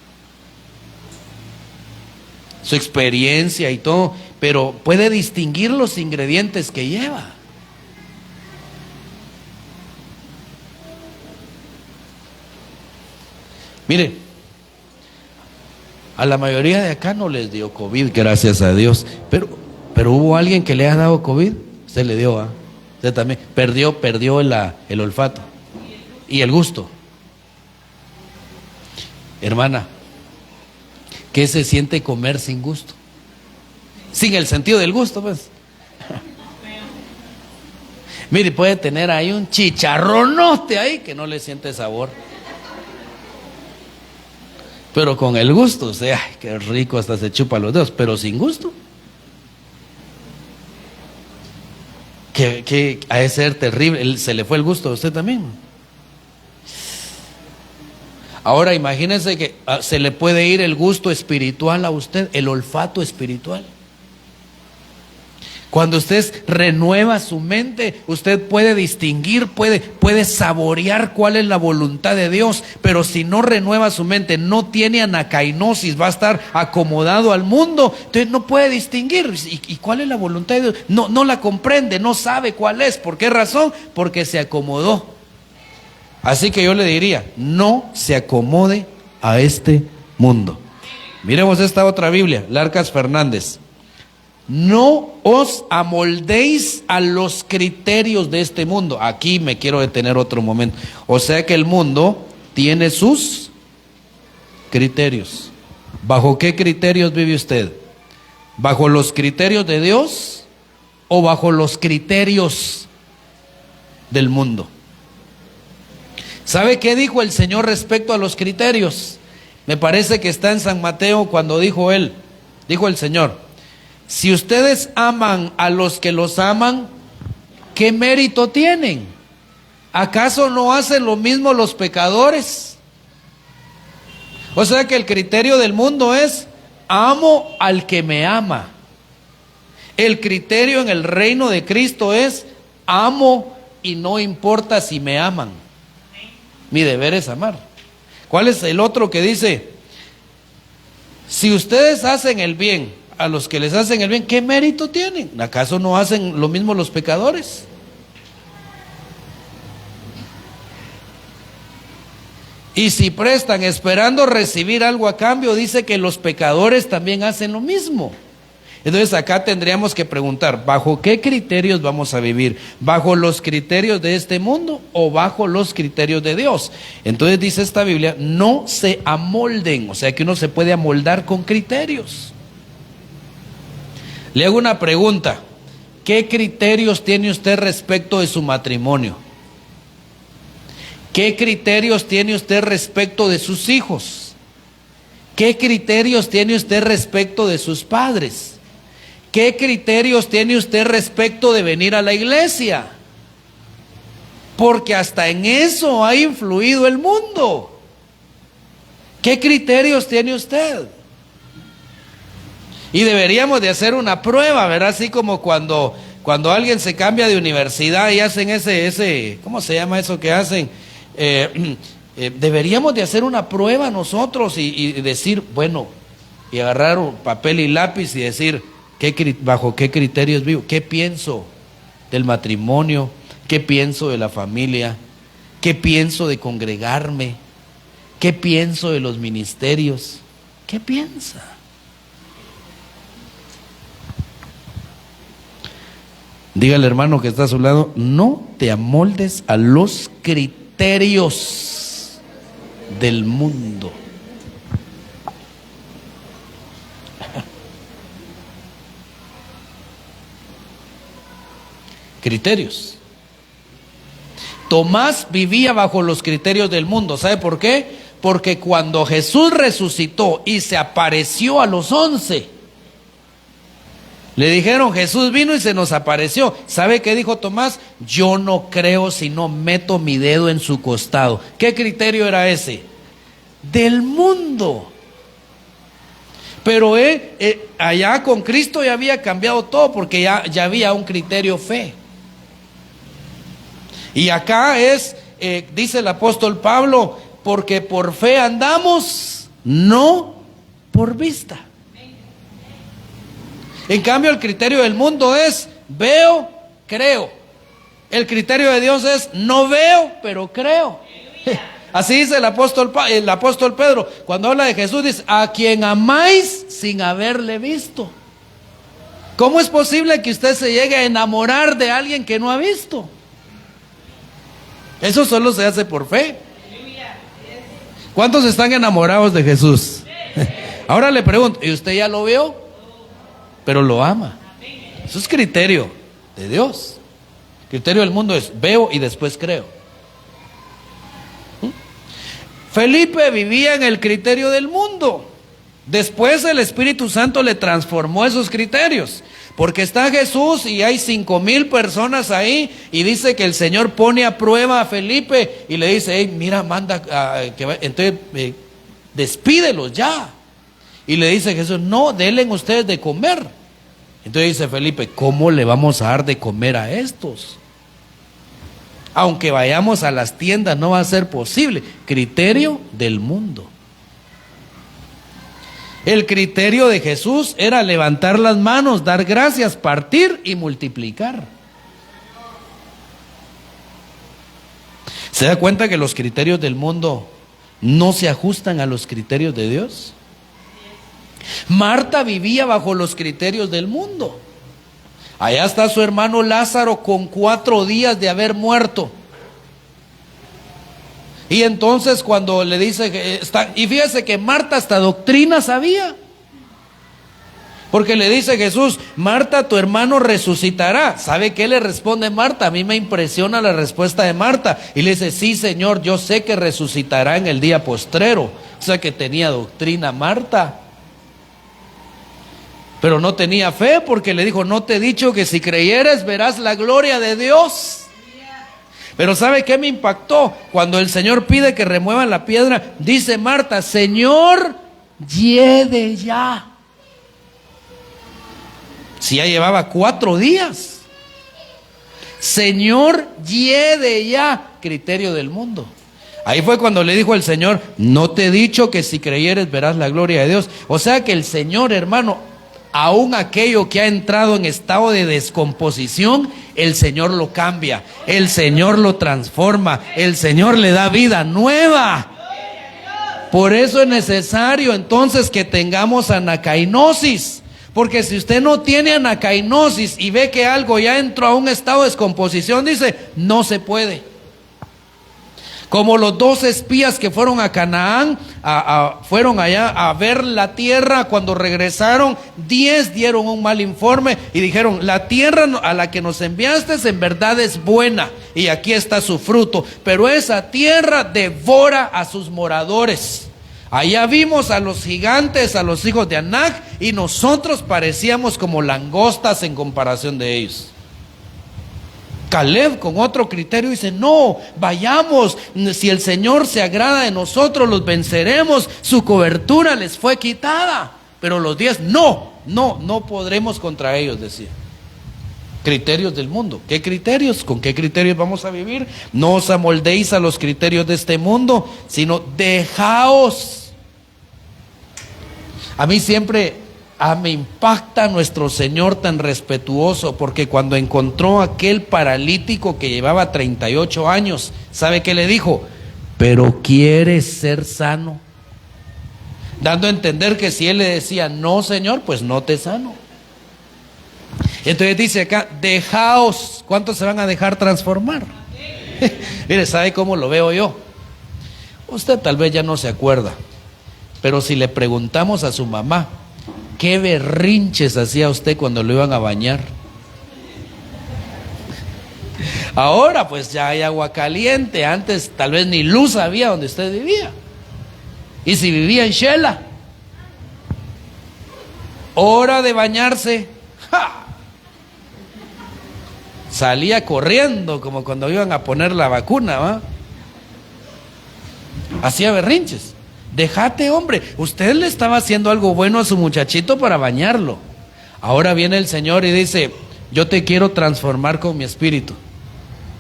Su experiencia y todo, pero puede distinguir los ingredientes que lleva. Mire, a la mayoría de acá no les dio COVID, gracias a Dios, pero hubo alguien que le ha dado COVID. Usted le dio, ¿ah? Usted también perdió el olfato y el gusto. Hermana, ¿qué se siente comer sin gusto? Sin el sentido del gusto, pues. Mire, puede tener ahí un chicharronote ahí que no le siente sabor. Pero con el gusto, o sea, ay, qué rico, hasta se chupa los dedos, pero sin gusto. Que ha de ser terrible. Se le fue el gusto a usted también. Ahora imagínense que se le puede ir el gusto espiritual a usted, el olfato espiritual. Cuando usted renueva su mente, usted puede distinguir, puede saborear cuál es la voluntad de Dios. Pero si no renueva su mente, no tiene anacainosis, va a estar acomodado al mundo, entonces no puede distinguir. ¿Y cuál es la voluntad de Dios? No la comprende, no sabe cuál es. ¿Por qué razón? Porque se acomodó. Así que yo le diría, no se acomode a este mundo. Miremos esta otra Biblia, Larcas Fernández. No os amoldéis a los criterios de este mundo. Aquí me quiero detener otro momento. O sea que el mundo tiene sus criterios. ¿Bajo qué criterios vive usted? ¿Bajo los criterios de Dios o bajo los criterios del mundo? ¿Sabe qué dijo el Señor respecto a los criterios? Me parece que está en San Mateo cuando dijo el Señor: si ustedes aman a los que los aman, ¿qué mérito tienen? ¿Acaso no hacen lo mismo los pecadores? O sea que el criterio del mundo es: amo al que me ama. El criterio en el reino de Cristo es: amo y no importa si me aman. Mi deber es amar. ¿Cuál es el otro que dice: si ustedes hacen el bien a los que les hacen el bien, ¿qué mérito tienen? ¿Acaso no hacen lo mismo los pecadores? Y si prestan esperando recibir algo a cambio, dice que los pecadores también hacen lo mismo. Entonces acá tendríamos que preguntar, ¿bajo qué criterios vamos a vivir? ¿Bajo los criterios de este mundo o bajo los criterios de Dios? Entonces dice esta Biblia, no se amolden, o sea que uno se puede amoldar con criterios. Le hago una pregunta, ¿qué criterios tiene usted respecto de su matrimonio? ¿Qué criterios tiene usted respecto de sus hijos? ¿Qué criterios tiene usted respecto de sus padres? ¿Qué criterios tiene usted respecto de venir a la iglesia? Porque hasta en eso ha influido el mundo. ¿Qué criterios tiene usted? Y deberíamos de hacer una prueba, ¿verdad? Así como cuando alguien se cambia de universidad y hacen ese ¿cómo se llama eso que hacen? Deberíamos de hacer una prueba nosotros y decir, bueno, y agarrar un papel y lápiz y decir, ¿bajo qué criterios vivo? ¿Qué pienso del matrimonio? ¿Qué pienso de la familia? ¿Qué pienso de congregarme? ¿Qué pienso de los ministerios? ¿Qué piensa? Dígale, hermano que está a su lado, no te amoldes a los criterios del mundo. Criterios. Tomás vivía bajo los criterios del mundo. ¿Sabe por qué? Porque cuando Jesús resucitó y se apareció a los 11, le dijeron, Jesús vino y se nos apareció. ¿Sabe qué dijo Tomás? Yo no creo si no meto mi dedo en su costado. ¿Qué criterio era ese? Del mundo. Pero allá con Cristo ya había cambiado todo, porque ya había un criterio fe. Y acá dice el apóstol Pablo, porque por fe andamos, no por vista. En cambio, el criterio del mundo es, veo, creo. El criterio de Dios es, no veo, pero creo. Así dice el apóstol Pedro, cuando habla de Jesús, dice, a quien amáis sin haberle visto. ¿Cómo es posible que usted se llegue a enamorar de alguien que no ha visto? Eso solo se hace por fe. ¿Cuántos están enamorados de Jesús? Ahora le pregunto, ¿y usted ya lo vio? Pero lo ama. Eso es criterio de Dios. El criterio del mundo es veo y después creo. Felipe vivía en el criterio del mundo. Después el Espíritu Santo le transformó esos criterios. Porque está Jesús y hay 5,000 personas ahí y dice que el Señor pone a prueba a Felipe y le dice, hey, mira, manda, entonces despídelos ya. Y le dice Jesús, no, denle ustedes de comer. Entonces dice Felipe, ¿cómo le vamos a dar de comer a estos? Aunque vayamos a las tiendas no va a ser posible. Criterio del mundo. El criterio de Jesús era levantar las manos, dar gracias, partir y multiplicar. ¿Se da cuenta que los criterios del mundo no se ajustan a los criterios de Dios? Marta vivía bajo los criterios del mundo. Allá está su hermano Lázaro con 4 días de haber muerto. Y entonces cuando le dice, y fíjese que Marta hasta doctrina sabía. Porque le dice Jesús, Marta, tu hermano resucitará. ¿Sabe qué le responde Marta? A mí me impresiona la respuesta de Marta. Y le dice, sí, Señor, yo sé que resucitará en el día postrero. O sea que tenía doctrina Marta. Pero no tenía fe porque le dijo, no te he dicho que si creyeres verás la gloria de Dios. Pero ¿sabe qué me impactó? Cuando el Señor pide que remuevan la piedra, dice Marta, Señor, hiede ya. Si ya llevaba 4 días. Señor, hiede ya. Criterio del mundo. Ahí fue cuando le dijo el Señor, no te he dicho que si creyeres verás la gloria de Dios. O sea que el Señor, hermano, aún aquello que ha entrado en estado de descomposición, el Señor lo cambia, el Señor lo transforma, el Señor le da vida nueva. Por eso es necesario entonces que tengamos anacainosis, Porque si usted no tiene anacainosis y ve que algo ya entró a un estado de descomposición, dice, no se puede. Como los 2 espías que fueron a Canaán, fueron allá a ver la tierra. Cuando regresaron, 10 dieron un mal informe y dijeron, la tierra a la que nos enviaste en verdad es buena y aquí está su fruto, pero esa tierra devora a sus moradores. Allá vimos a los gigantes, a los hijos de Anac, y nosotros parecíamos como langostas en comparación de ellos. Caleb con otro criterio dice, no, vayamos, si el Señor se agrada de nosotros los venceremos, su cobertura les fue quitada. Pero los 10, no podremos contra ellos, decía. Criterios del mundo. ¿Qué criterios? ¿Con qué criterios vamos a vivir? No os amoldéis a los criterios de este mundo, sino dejaos. A mí siempre me impacta nuestro Señor tan respetuoso, porque cuando encontró a aquel paralítico que llevaba 38 años, ¿sabe qué le dijo? Pero ¿quieres ser sano? Dando a entender que si él le decía, no Señor, pues no te sano. Entonces dice acá, dejaos. ¿Cuántos se van a dejar transformar? Mire, ¿sabe cómo lo veo yo? Usted tal vez ya no se acuerda, pero si le preguntamos a su mamá, ¿qué berrinches hacía usted cuando lo iban a bañar? Ahora pues ya hay agua caliente. Antes tal vez ni luz había donde usted vivía. Y si vivía en Shela, hora de bañarse, ¡ja!, salía corriendo como cuando iban a poner la vacuna, ¿va? Hacía berrinches. Déjate, hombre, usted le estaba haciendo algo bueno a su muchachito para bañarlo. Ahora viene el Señor y dice, yo te quiero transformar con mi espíritu,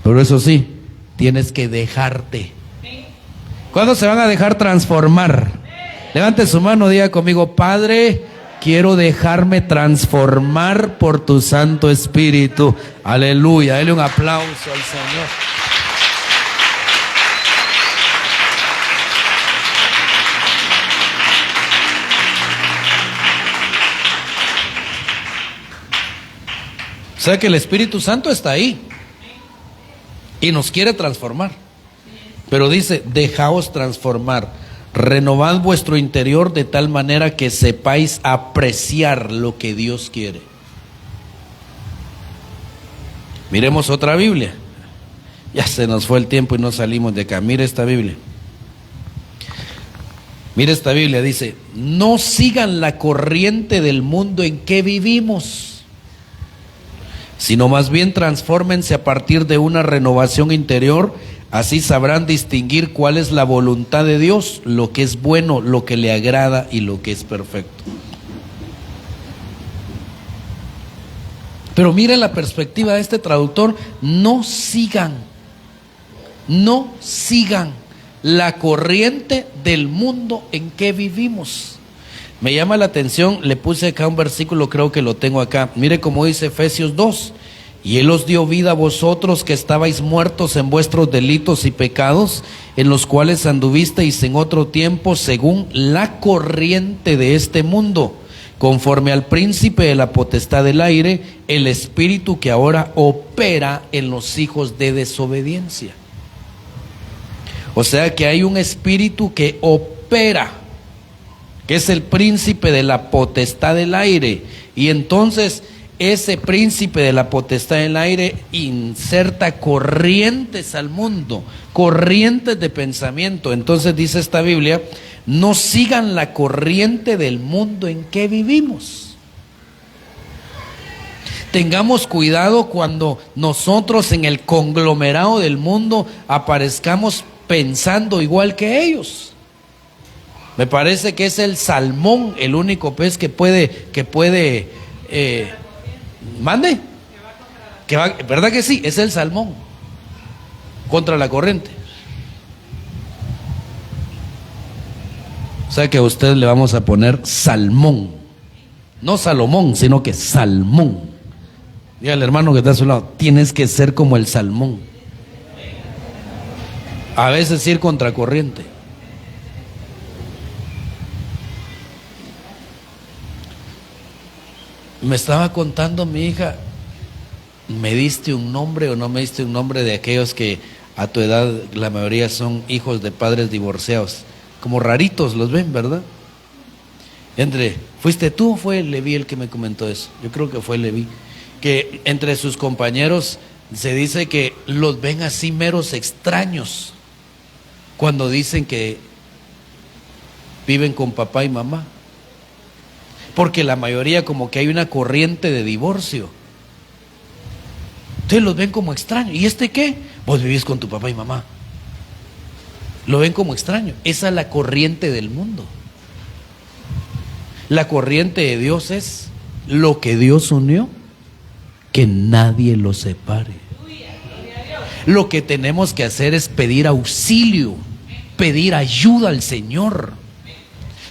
pero eso sí, tienes que dejarte. ¿Cuándo se van a dejar transformar? Levante su mano, diga conmigo, Padre, quiero dejarme transformar por tu Santo Espíritu. Aleluya, dele un aplauso al Señor. O sea que el Espíritu Santo está ahí y nos quiere transformar, pero dice, dejaos transformar, renovad vuestro interior de tal manera que sepáis apreciar lo que Dios quiere. Miremos otra Biblia. Ya se nos fue el tiempo y no salimos de acá. Mire esta Biblia. Mire esta Biblia, dice, no sigan la corriente del mundo en que vivimos, sino más bien transfórmense a partir de una renovación interior. Así sabrán distinguir cuál es la voluntad de Dios, lo que es bueno, lo que le agrada y lo que es perfecto. Pero miren la perspectiva de este traductor, no sigan la corriente del mundo en que vivimos. Me llama la atención, le puse acá un versículo, creo que lo tengo acá. Mire cómo dice Efesios 2. Y Él os dio vida a vosotros que estabais muertos en vuestros delitos y pecados, en los cuales anduvisteis en otro tiempo según la corriente de este mundo, conforme al príncipe de la potestad del aire, el espíritu que ahora opera en los hijos de desobediencia. O sea que hay un espíritu que opera, que es el príncipe de la potestad del aire, y entonces ese príncipe de la potestad del aire inserta corrientes al mundo, corrientes de pensamiento. Entonces dice esta Biblia, no sigan la corriente del mundo en que vivimos. Tengamos cuidado cuando nosotros en el conglomerado del mundo aparezcamos pensando igual que ellos. Me parece que es el salmón el único pez que puede mande, que va, ¿verdad que sí? Es el salmón contra la corriente. O sea que a usted le vamos a poner salmón, no Salomón, sino que salmón. Dígale, hermano que está a su lado, tienes que ser como el salmón. A veces ir contra corriente. Me estaba contando mi hija, ¿me diste un nombre o no me diste un nombre de aquellos que a tu edad la mayoría son hijos de padres divorciados? Como raritos los ven, ¿verdad? ¿Fuiste tú o fue Leví el que me comentó eso? Yo creo que fue Leví. Que entre sus compañeros se dice que los ven así meros extraños cuando dicen que viven con papá y mamá. Porque la mayoría como que hay una corriente de divorcio. Ustedes los ven como extraños. ¿Y este qué? Vos vivís con tu papá y mamá. Lo ven como extraño. Esa es la corriente del mundo. La corriente de Dios es: lo que Dios unió, que nadie lo separe. Lo que tenemos que hacer es pedir auxilio, pedir ayuda al Señor.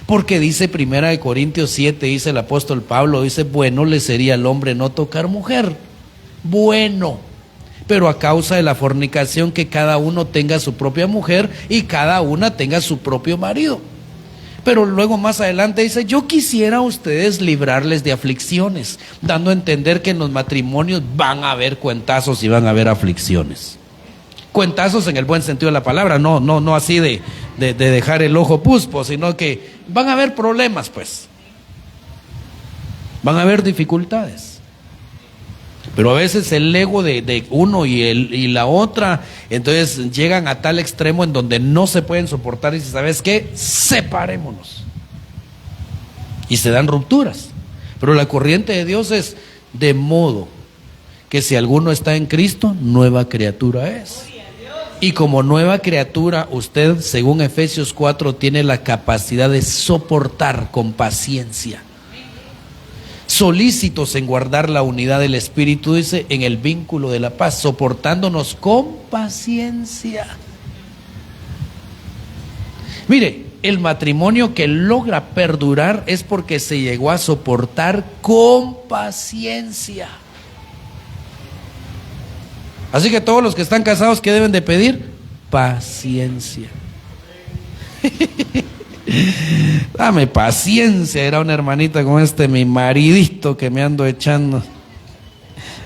Porque dice 1 Corintios 7, dice el apóstol Pablo, dice: bueno le sería al hombre no tocar mujer. Bueno, pero a causa de la fornicación, que cada uno tenga su propia mujer y cada una tenga su propio marido. Pero luego más adelante dice: yo quisiera a ustedes librarles de aflicciones, dando a entender que en los matrimonios van a haber cuentazos y van a haber aflicciones. Cuentazos en el buen sentido de la palabra, no así de dejar el ojo puspo, sino que van a haber problemas, pues. Van a haber dificultades. Pero a veces el ego de uno y la otra, entonces llegan a tal extremo en donde no se pueden soportar y dicen: ¿sabes qué? Separémonos. Y se dan rupturas. Pero la corriente de Dios es: de modo que si alguno está en Cristo, nueva criatura es. Y como nueva criatura, usted, según Efesios 4, tiene la capacidad de soportar con paciencia. Solícitos en guardar la unidad del Espíritu, dice, en el vínculo de la paz, soportándonos con paciencia. Mire, el matrimonio que logra perdurar es porque se llegó a soportar con paciencia. Así que todos los que están casados, ¿qué deben de pedir? Paciencia. Dame paciencia, era una hermanita con mi maridito que me ando echando.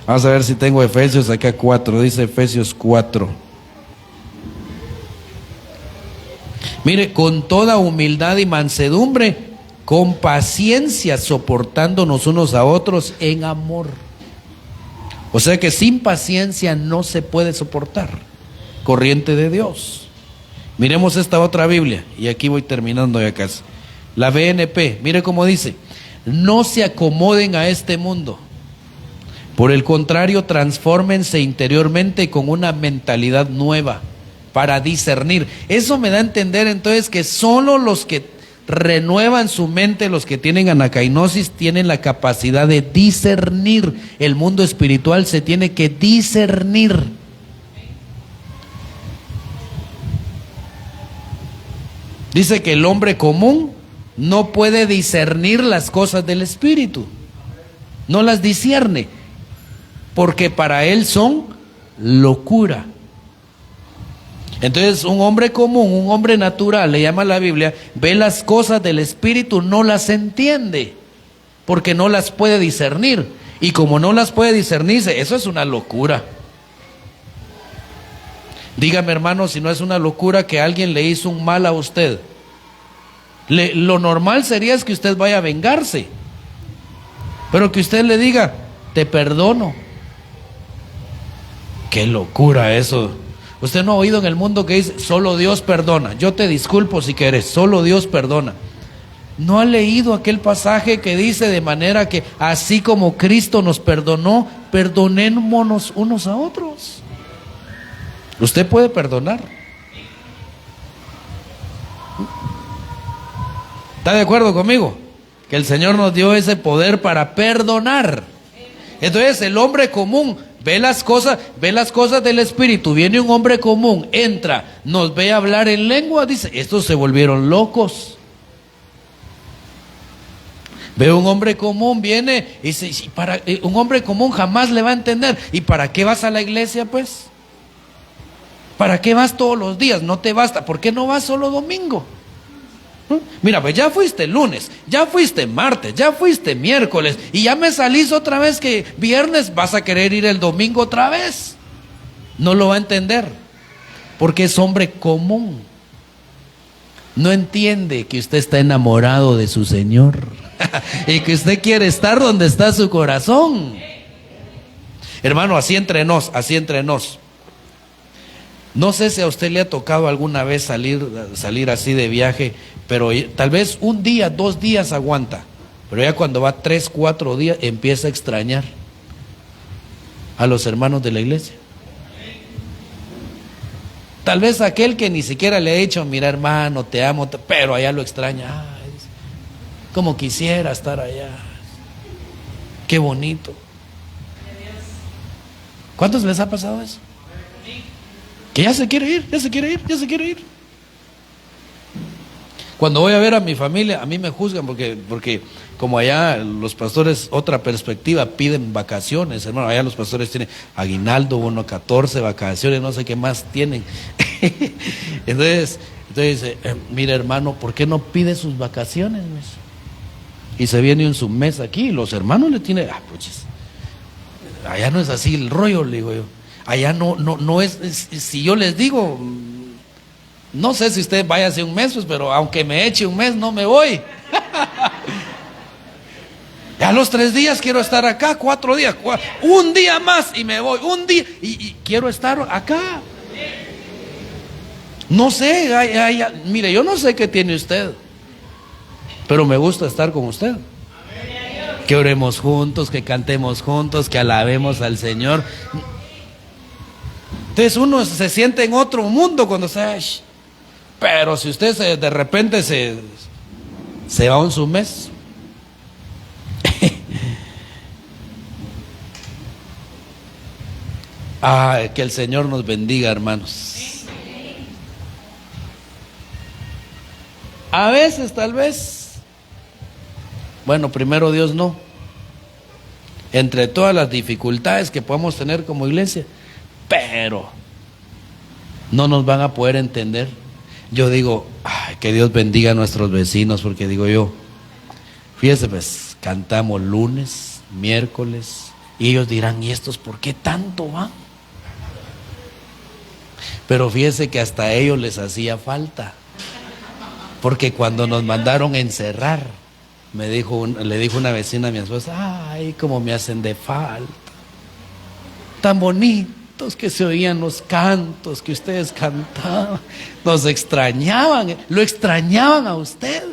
Vamos a ver si tengo Efesios acá 4, dice Efesios 4. Mire, con toda humildad y mansedumbre, con paciencia, soportándonos unos a otros en amor. O sea que sin paciencia no se puede soportar. Corriente de Dios. Miremos esta otra Biblia, y aquí voy terminando ya casi. La BNP, mire cómo dice: no se acomoden a este mundo. Por el contrario, transfórmense interiormente con una mentalidad nueva para discernir. Eso me da a entender entonces que solo los que renuevan su mente, los que tienen anacainosis, tienen la capacidad de discernir. El mundo espiritual se tiene que discernir. Dice que el hombre común no puede discernir las cosas del Espíritu. No las discierne, porque para él son locura. Entonces un hombre común, un hombre natural, le llama la Biblia, ve las cosas del Espíritu, no las entiende, porque no las puede discernir. Y como no las puede discernir, eso es una locura. Dígame, hermano, si no es una locura que alguien le hizo un mal a usted. Lo normal sería es que usted vaya a vengarse, pero que usted le diga: te perdono. Qué locura eso. Usted no ha oído en el mundo que dice: solo Dios perdona. Yo te disculpo si quieres, solo Dios perdona. ¿No ha leído aquel pasaje que dice de manera que así como Cristo nos perdonó, perdonémonos unos a otros? Usted puede perdonar. ¿Está de acuerdo conmigo? Que el Señor nos dio ese poder para perdonar. Entonces el hombre común ve las cosas del Espíritu. Viene un hombre común, entra, nos ve hablar en lengua, dice: estos se volvieron locos. Ve un hombre común, viene y dice: un hombre común jamás le va a entender. ¿Y para qué vas a la iglesia, pues? ¿Para qué vas todos los días? No te basta. ¿Por qué no vas solo domingo? Mira, pues ya fuiste lunes, ya fuiste martes, ya fuiste miércoles y ya me salís otra vez que viernes vas a querer ir el domingo otra vez. No lo va a entender porque es hombre común. No entiende que usted está enamorado de su Señor y que usted quiere estar donde está su corazón. Hermano, así entre nos. No sé si a usted le ha tocado alguna vez salir así de viaje, pero tal vez un día, 2 días aguanta, pero ya cuando va 3, 4 días empieza a extrañar a los hermanos de la iglesia. Tal vez aquel que ni siquiera le ha dicho, mira hermano, te amo, pero allá lo extraña. Ay, como quisiera estar allá. Qué bonito. ¿Cuántos les ha pasado eso? Que ya se quiere ir. Cuando voy a ver a mi familia, a mí me juzgan porque como allá los pastores, otra perspectiva, piden vacaciones, hermano. Allá los pastores tienen aguinaldo, bono 14, vacaciones, no sé qué más tienen. Entonces mira hermano, ¿por qué no pide sus vacaciones? Y se viene en su mes aquí, los hermanos le tienen, pues allá no es así el rollo, le digo yo. Allá no es, si yo les digo, no sé si usted vaya hace un mes, pues, pero aunque me eche un mes, no me voy. A los 3 días quiero estar acá, 4 días, un día más y me voy, un día, y quiero estar acá. No sé, mire, yo no sé qué tiene usted, pero me gusta estar con usted. Que oremos juntos, que cantemos juntos, que alabemos al Señor. Entonces uno se siente en otro mundo cuando se... Pero si usted de repente se va en su mes. Que el Señor nos bendiga, hermanos. A veces, tal vez, bueno, primero Dios no. Entre todas las dificultades que podamos tener como iglesia, pero no nos van a poder entender. Yo digo, que Dios bendiga a nuestros vecinos, porque digo yo, fíjese, pues, cantamos lunes, miércoles, y ellos dirán, ¿y estos por qué tanto van? Pero fíjese que hasta a ellos les hacía falta, porque cuando nos mandaron encerrar, le dijo una vecina a mi esposa, ay, cómo me hacen de falta, tan bonitos que se oían los cantos que ustedes cantaban, nos extrañaban, lo extrañaban a usted.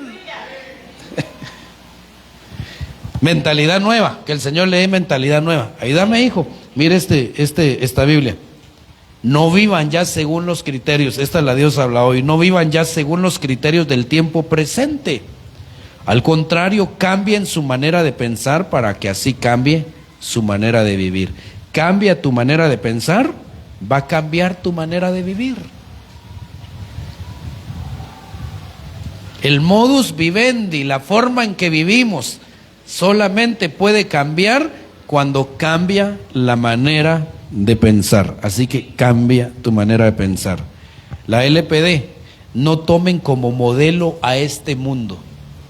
Mentalidad nueva, que el Señor le dé mentalidad nueva. Ayúdame, hijo, mire esta Biblia. No vivan ya según los criterios, esta la Dios habla hoy, no vivan ya según los criterios del tiempo presente. Al contrario, cambien su manera de pensar para que así cambie su manera de vivir. Cambia tu manera de pensar, va a cambiar tu manera de vivir. El modus vivendi, la forma en que vivimos, solamente puede cambiar cuando cambia la manera de pensar. Así que cambia tu manera de pensar. La LPD, no tomen como modelo a este mundo.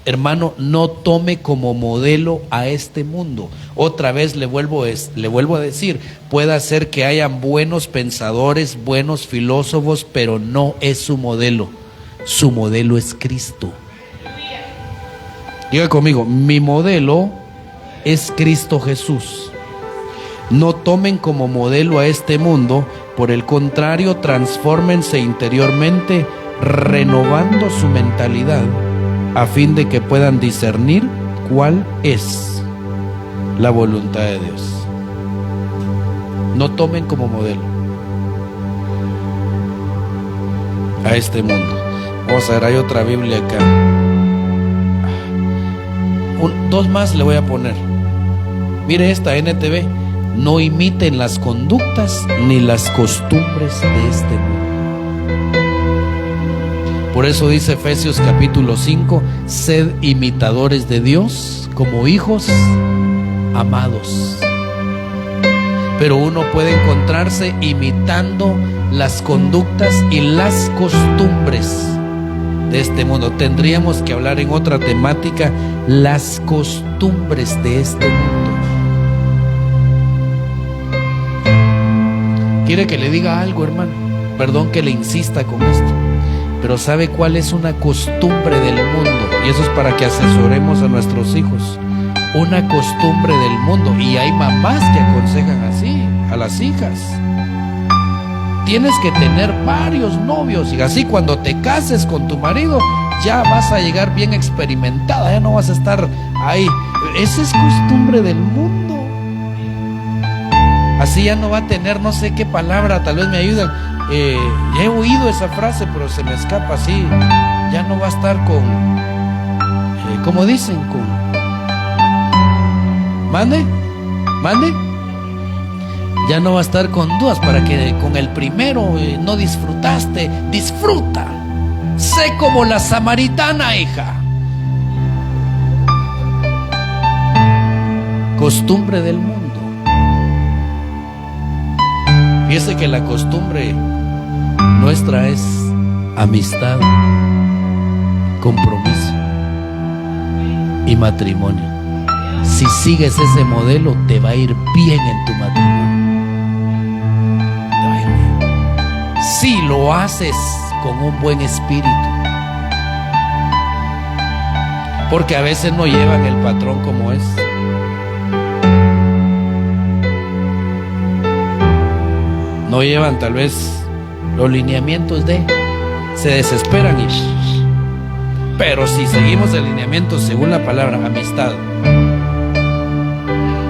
Hermano, no tome como modelo a este mundo. Otra vez le vuelvo a decir, puede ser que hayan buenos pensadores, buenos filósofos, pero no es su modelo. Su modelo es Cristo. Diga conmigo, mi modelo es Cristo Jesús. No tomen como modelo a este mundo, por el contrario, transfórmense interiormente, renovando su mentalidad, a fin de que puedan discernir cuál es la voluntad de Dios. No tomen como modelo a este mundo. Vamos a ver, hay otra Biblia acá. 2 más le voy a poner. Mire esta NTV. No imiten las conductas ni las costumbres de este mundo. Por eso dice Efesios capítulo 5, sed imitadores de Dios como hijos amados. Pero uno puede encontrarse imitando las conductas y las costumbres de este mundo. Tendríamos que hablar en otra temática, las costumbres de este mundo. ¿Quiere que le diga algo, hermano? Perdón que le insista con esto, pero ¿sabe cuál es una costumbre del mundo? Y eso es para que asesoremos a nuestros hijos. Una costumbre del mundo, y hay mamás que aconsejan así a las hijas: tienes que tener varios novios, y así cuando te cases con tu marido ya vas a llegar bien experimentada, ya no vas a estar ahí. Esa es costumbre del mundo. Así ya no va a tener, no sé qué palabra, tal vez me ayuden. Ya he oído esa frase, pero se me escapa así. Ya no va a estar con, ¿cómo dicen? Con, mande. Ya no va a estar con dudas, para que con el primero no disfrutaste. Disfruta. Sé como la samaritana, hija. Costumbre del mundo. Fíjese que la costumbre nuestra es amistad, compromiso y matrimonio. Si sigues ese modelo, te va a ir bien en tu matrimonio. Te va a ir bien. Si lo haces con un buen espíritu. Porque a veces no llevan el patrón como es. No llevan tal vez los lineamientos se desesperan pero si seguimos el lineamiento según la palabra, amistad,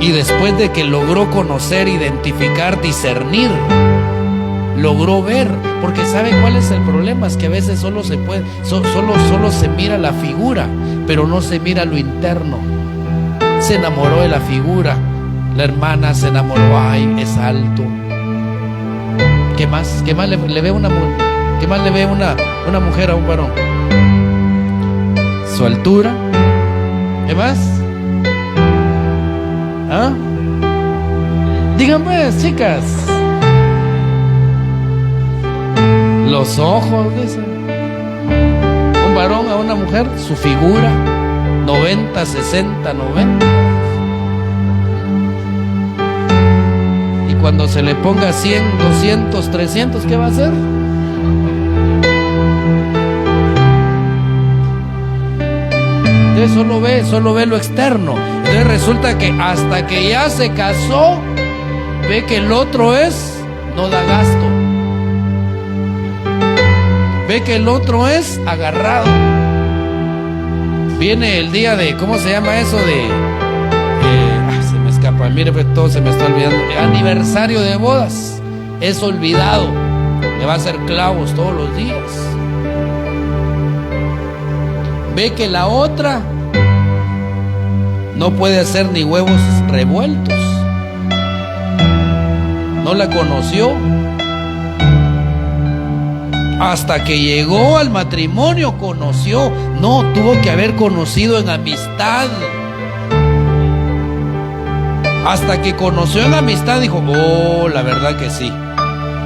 y después de que logró conocer, identificar, discernir, logró ver, porque ¿sabe cuál es el problema? Es que a veces solo se puede, solo se mira la figura, pero no se mira lo interno. Se enamoró de la figura, la hermana se enamoró, ay, es alto. ¿Qué más? ¿Qué más le ve una mujer? ¿Qué más le ve una mujer a un varón? Su altura. ¿Qué más? ¿Ah? Díganme, chicas. Los ojos, dicen. Un varón a una mujer, su figura. 90, 60, 90. Cuando se le ponga 100, 200, 300, ¿qué va a hacer? Entonces solo ve lo externo. Entonces resulta que hasta que ya se casó, ve que el otro no da gasto. Ve que el otro es agarrado. Viene el día de, ¿cómo se llama eso? Mire, pues todo se me está olvidando. Aniversario de bodas, es olvidado. Le va a hacer clavos todos los días. Ve que la otra no puede hacer ni huevos revueltos. No la conoció hasta que llegó al matrimonio. Conoció, no, tuvo que haber conocido en amistad. Hasta que conoció en amistad, dijo: oh, la verdad que sí,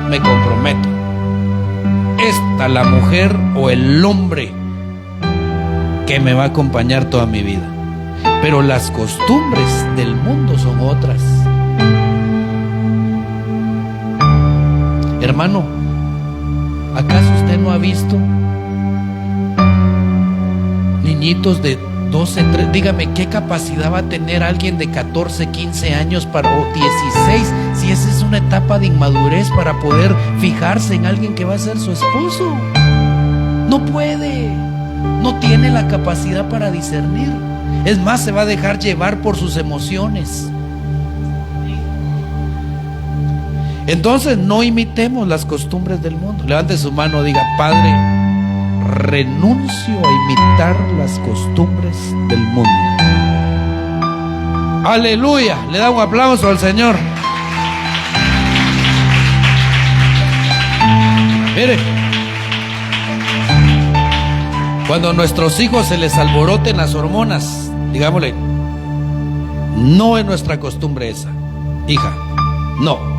me comprometo. Esta la mujer o el hombre que me va a acompañar toda mi vida. Pero las costumbres del mundo son otras. Hermano, ¿acaso usted no ha visto niñitos de 12, 13, dígame, ¿qué capacidad va a tener alguien de 14, 15 años o 16, si esa es una etapa de inmadurez para poder fijarse en alguien que va a ser su esposo? No puede, no tiene la capacidad para discernir. Es más, se va a dejar llevar por sus emociones. Entonces no imitemos las costumbres del mundo. Levante su mano, diga: Padre, renuncio a imitar las costumbres del mundo. Aleluya, le da un aplauso al Señor. Mire, cuando a nuestros hijos se les alboroten las hormonas, digámosle: no es nuestra costumbre esa, hija, no.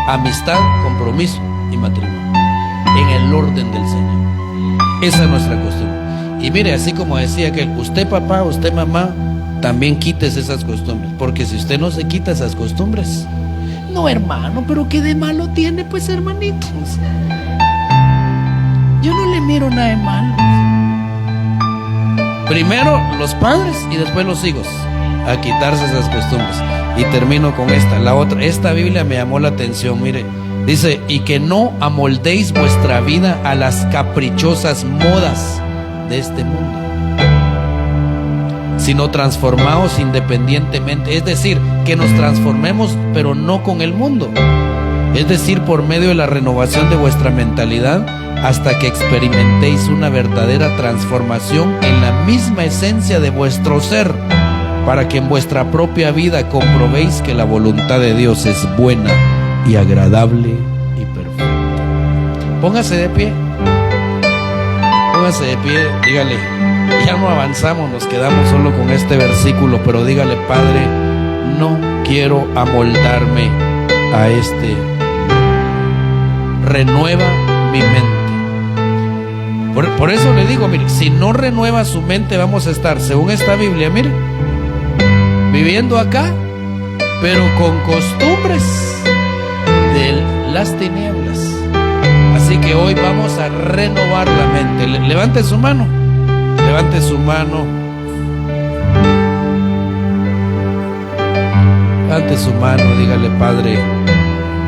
Amistad, compromiso y matrimonio. en el orden del Señor. Esa es nuestra costumbre. Y mire, así como decía que usted papá, usted mamá, también quites esas costumbres, porque si usted no se quita esas costumbres, no hermano, pero ¿qué de malo tiene pues hermanitos? Yo no le miro nada de malo. Primero los padres y después los hijos a quitarse esas costumbres. Y termino con esta, la otra. Esta Biblia me llamó la atención, mire, dice: y que no amoldéis vuestra vida a las caprichosas modas de este mundo, sino transformaos independientemente. Es decir, que nos transformemos, pero no con el mundo. Es decir, por medio de la renovación de vuestra mentalidad, hasta que experimentéis una verdadera transformación en la misma esencia de vuestro ser, para que en vuestra propia vida comprobéis que la voluntad de Dios es buena y agradable y perfecta. Póngase de pie. Póngase de pie, dígale, ya no avanzamos, nos quedamos solo con este versículo, pero dígale: Padre, no quiero amoldarme a este. Renueva mi mente. Por eso le digo, mire, si no renueva su mente, vamos a estar, según esta Biblia, mire, viviendo acá, pero con costumbres de las tinieblas. Así que hoy vamos a renovar la mente. Levante su mano. Levante su mano. Levante su mano, dígale: Padre,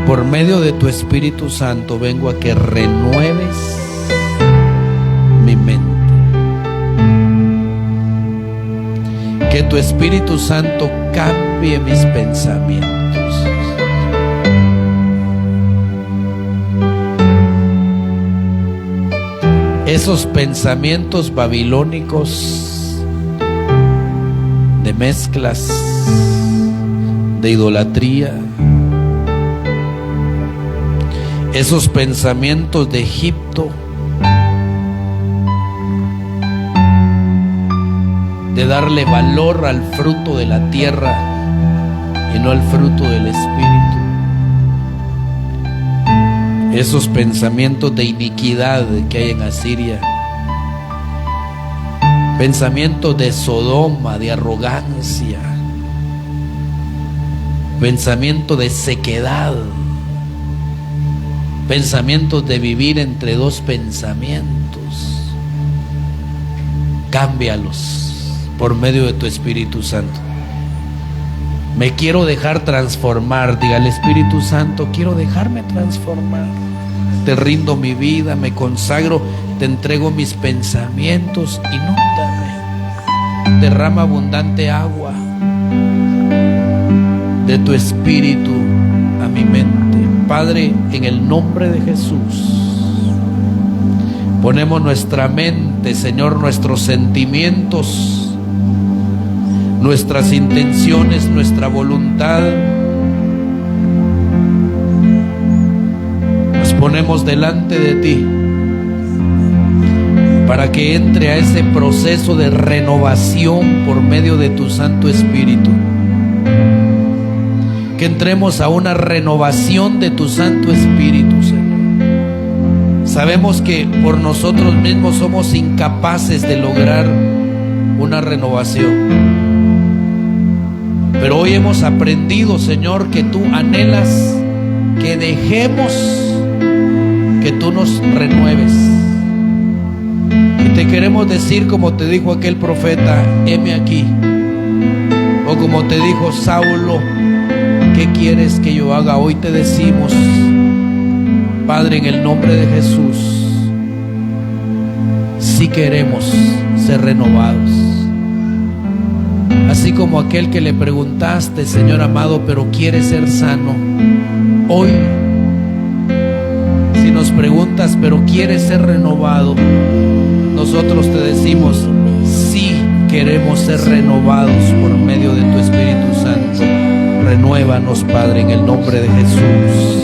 por medio de tu Espíritu Santo vengo a que renueves mi mente. Que tu Espíritu Santo cambie mis pensamientos. Esos pensamientos babilónicos de mezclas, de idolatría, esos pensamientos de Egipto, de darle valor al fruto de la tierra y no al fruto del Espíritu. Esos pensamientos de iniquidad que hay en Asiria, pensamientos de Sodoma, de arrogancia, pensamiento de sequedad, pensamientos de vivir entre dos pensamientos. Cámbialos por medio de tu Espíritu Santo. Me quiero dejar transformar. Diga al Espíritu Santo: quiero dejarme transformar. Te rindo mi vida, me consagro, te entrego mis pensamientos. Inúndame. Derrama abundante agua de tu Espíritu a mi mente. Padre, en el nombre de Jesús, ponemos nuestra mente, Señor, nuestros sentimientos, nuestras intenciones, nuestra voluntad, nos ponemos delante de ti para que entre a ese proceso de renovación por medio de tu Santo Espíritu. Que entremos a una renovación de tu Santo Espíritu, Señor. Sabemos que por nosotros mismos somos incapaces de lograr una renovación. Pero hoy hemos aprendido, Señor, que tú anhelas que dejemos que tú nos renueves. Y te queremos decir, como te dijo aquel profeta: heme aquí. O como te dijo Saulo: ¿qué quieres que yo haga? Hoy te decimos, Padre, en el nombre de Jesús, sí queremos ser renovados. Así como aquel que le preguntaste: Señor amado, pero quiere ser sano. Hoy, si nos preguntas: pero quiere ser renovado, nosotros te decimos: sí queremos ser renovados por medio de tu Espíritu Santo. Renuévanos, Padre, en el nombre de Jesús.